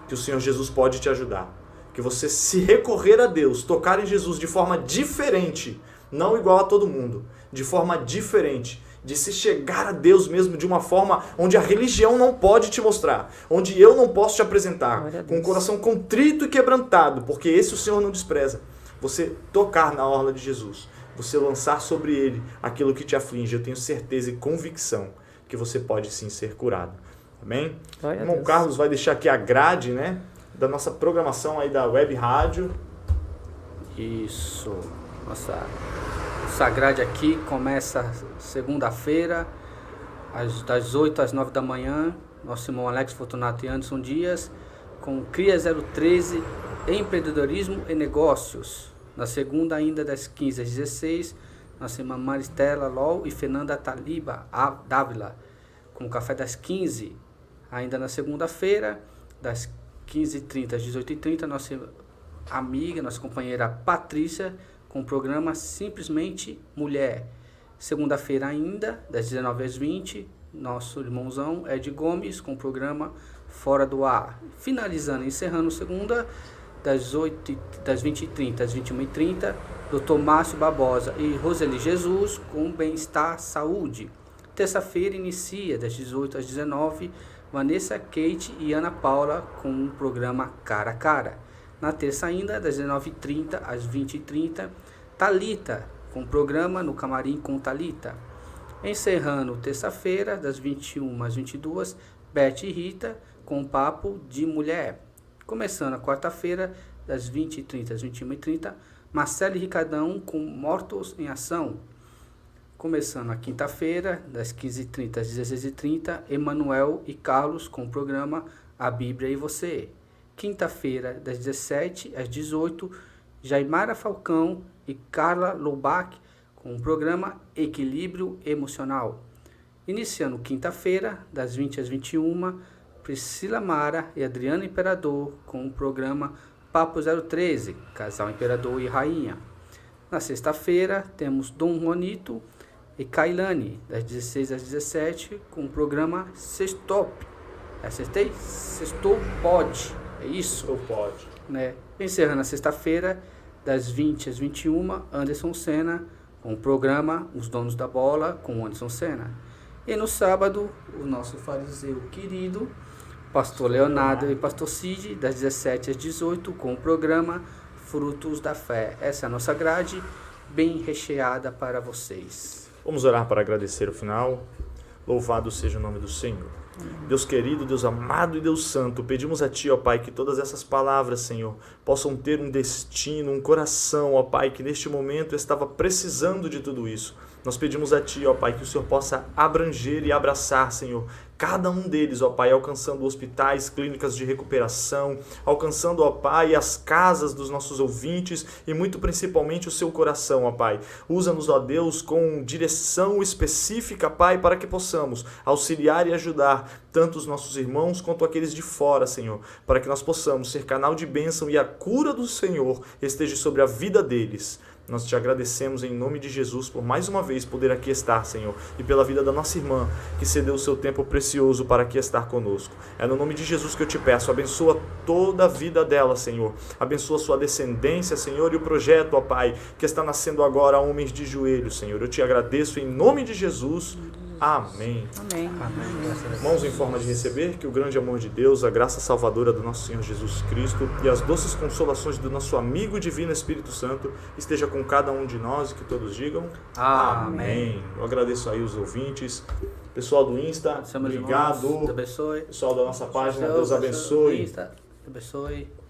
que o Senhor Jesus pode te ajudar. Que você, se recorrer a Deus, tocar em Jesus de forma diferente, não igual a todo mundo, de forma diferente, de se chegar a Deus mesmo de uma forma onde a religião não pode te mostrar, onde eu não posso te apresentar, com o coração contrito e quebrantado, porque esse o Senhor não despreza. Você tocar na orla de Jesus, você lançar sobre Ele aquilo que te aflige, eu tenho certeza e convicção que você pode sim ser curado. Amém? Irmão Carlos vai deixar aqui a grade, né, da nossa programação aí da Web Rádio. Isso. Nossa grade aqui começa segunda-feira, das 8 às 9 da manhã. Nosso irmão Alex Fortunato e Anderson Dias, com CRIA 013, Empreendedorismo e Negócios. Na segunda, ainda das 15 às 16, nossa irmã Maristela Lol e Fernanda Taliba Dávila, com o Café das 15. Ainda na segunda-feira, das 15h30 às 18h30, nossa amiga, nossa companheira Patrícia, com o programa Simplesmente Mulher. Segunda-feira ainda, das 19 às 20, nosso irmãozão Ed Gomes, com o programa Fora do Ar. Finalizando e encerrando segunda, das 20h30 às 21h30, Dr. Márcio Barbosa e Roseli Jesus, com Bem-Estar Saúde. Terça-feira inicia, das 18 às 19, Vanessa, Kate e Ana Paula com o programa Cara a Cara. Na terça ainda, das 19h30 às 20h30, Thalita, com o programa No Camarim com Thalita. Encerrando terça-feira, das 21 às 22, Beth e Rita, com o Papo de Mulher. Começando a quarta-feira, das 20h30 às 21h30, Marcelo e Ricardão, com Mortos em Ação. Começando a quinta-feira, das 15h30 às 16h30, Emanuel e Carlos com o programa A Bíblia e Você. Quinta-feira, das 17 às 18, Jaimara Falcão e Carla Loubach com o programa Equilíbrio Emocional. Iniciando quinta-feira, das 20 às 21, Priscila Mara e Adriano Imperador com o programa Papo 013, Casal Imperador e Rainha. Na sexta-feira, temos Dom Juanito e Kailane, das 16 às 17, com o programa Sextop. Acertei? Sextou pode. É isso? Sextou pode. Né? Encerrando a sexta-feira, das 20 às 21, Anderson Senna, com o programa Os Donos da Bola, com Anderson Senna. E no sábado, o nosso fariseu querido, Pastor Leonardo e Pastor Cid, das 17 às 18, com o programa Frutos da Fé. Essa é a nossa grade, bem recheada para vocês. Vamos orar para agradecer o final. Louvado seja o nome do Senhor. Deus querido, Deus amado e Deus santo, pedimos a Ti, ó Pai, que todas essas palavras, Senhor, possam ter um destino, um coração, ó Pai, que neste momento estava precisando de tudo isso. Nós pedimos a Ti, ó Pai, que o Senhor possa abranger e abraçar, Senhor, cada um deles, ó Pai, alcançando hospitais, clínicas de recuperação, alcançando, ó Pai, as casas dos nossos ouvintes e muito principalmente o seu coração, ó Pai. Usa-nos, ó Deus, com direção específica, Pai, para que possamos auxiliar e ajudar tanto os nossos irmãos quanto aqueles de fora, Senhor, para que nós possamos ser canal de bênção e a cura do Senhor esteja sobre a vida deles. Nós te agradecemos em nome de Jesus por mais uma vez poder aqui estar, Senhor, e pela vida da nossa irmã que cedeu o seu tempo precioso para aqui estar conosco. É no nome de Jesus que eu te peço, abençoa toda a vida dela, Senhor, abençoa sua descendência, Senhor, e o projeto, ó Pai, que está nascendo agora, Homens de Joelhos, Senhor. Eu te agradeço em nome de Jesus. Amém. Amém. Amém. Graças a Deus. Irmãos, em forma de receber que o grande amor de Deus, a graça salvadora do nosso Senhor Jesus Cristo e as doces consolações do nosso amigo divino Espírito Santo esteja com cada um de nós e que todos digam Amém. Eu agradeço aí os ouvintes, pessoal do Insta, Senhor, meus obrigado. irmãos, Deus abençoe. Pessoal da nossa página, Deus abençoe. Deus abençoe.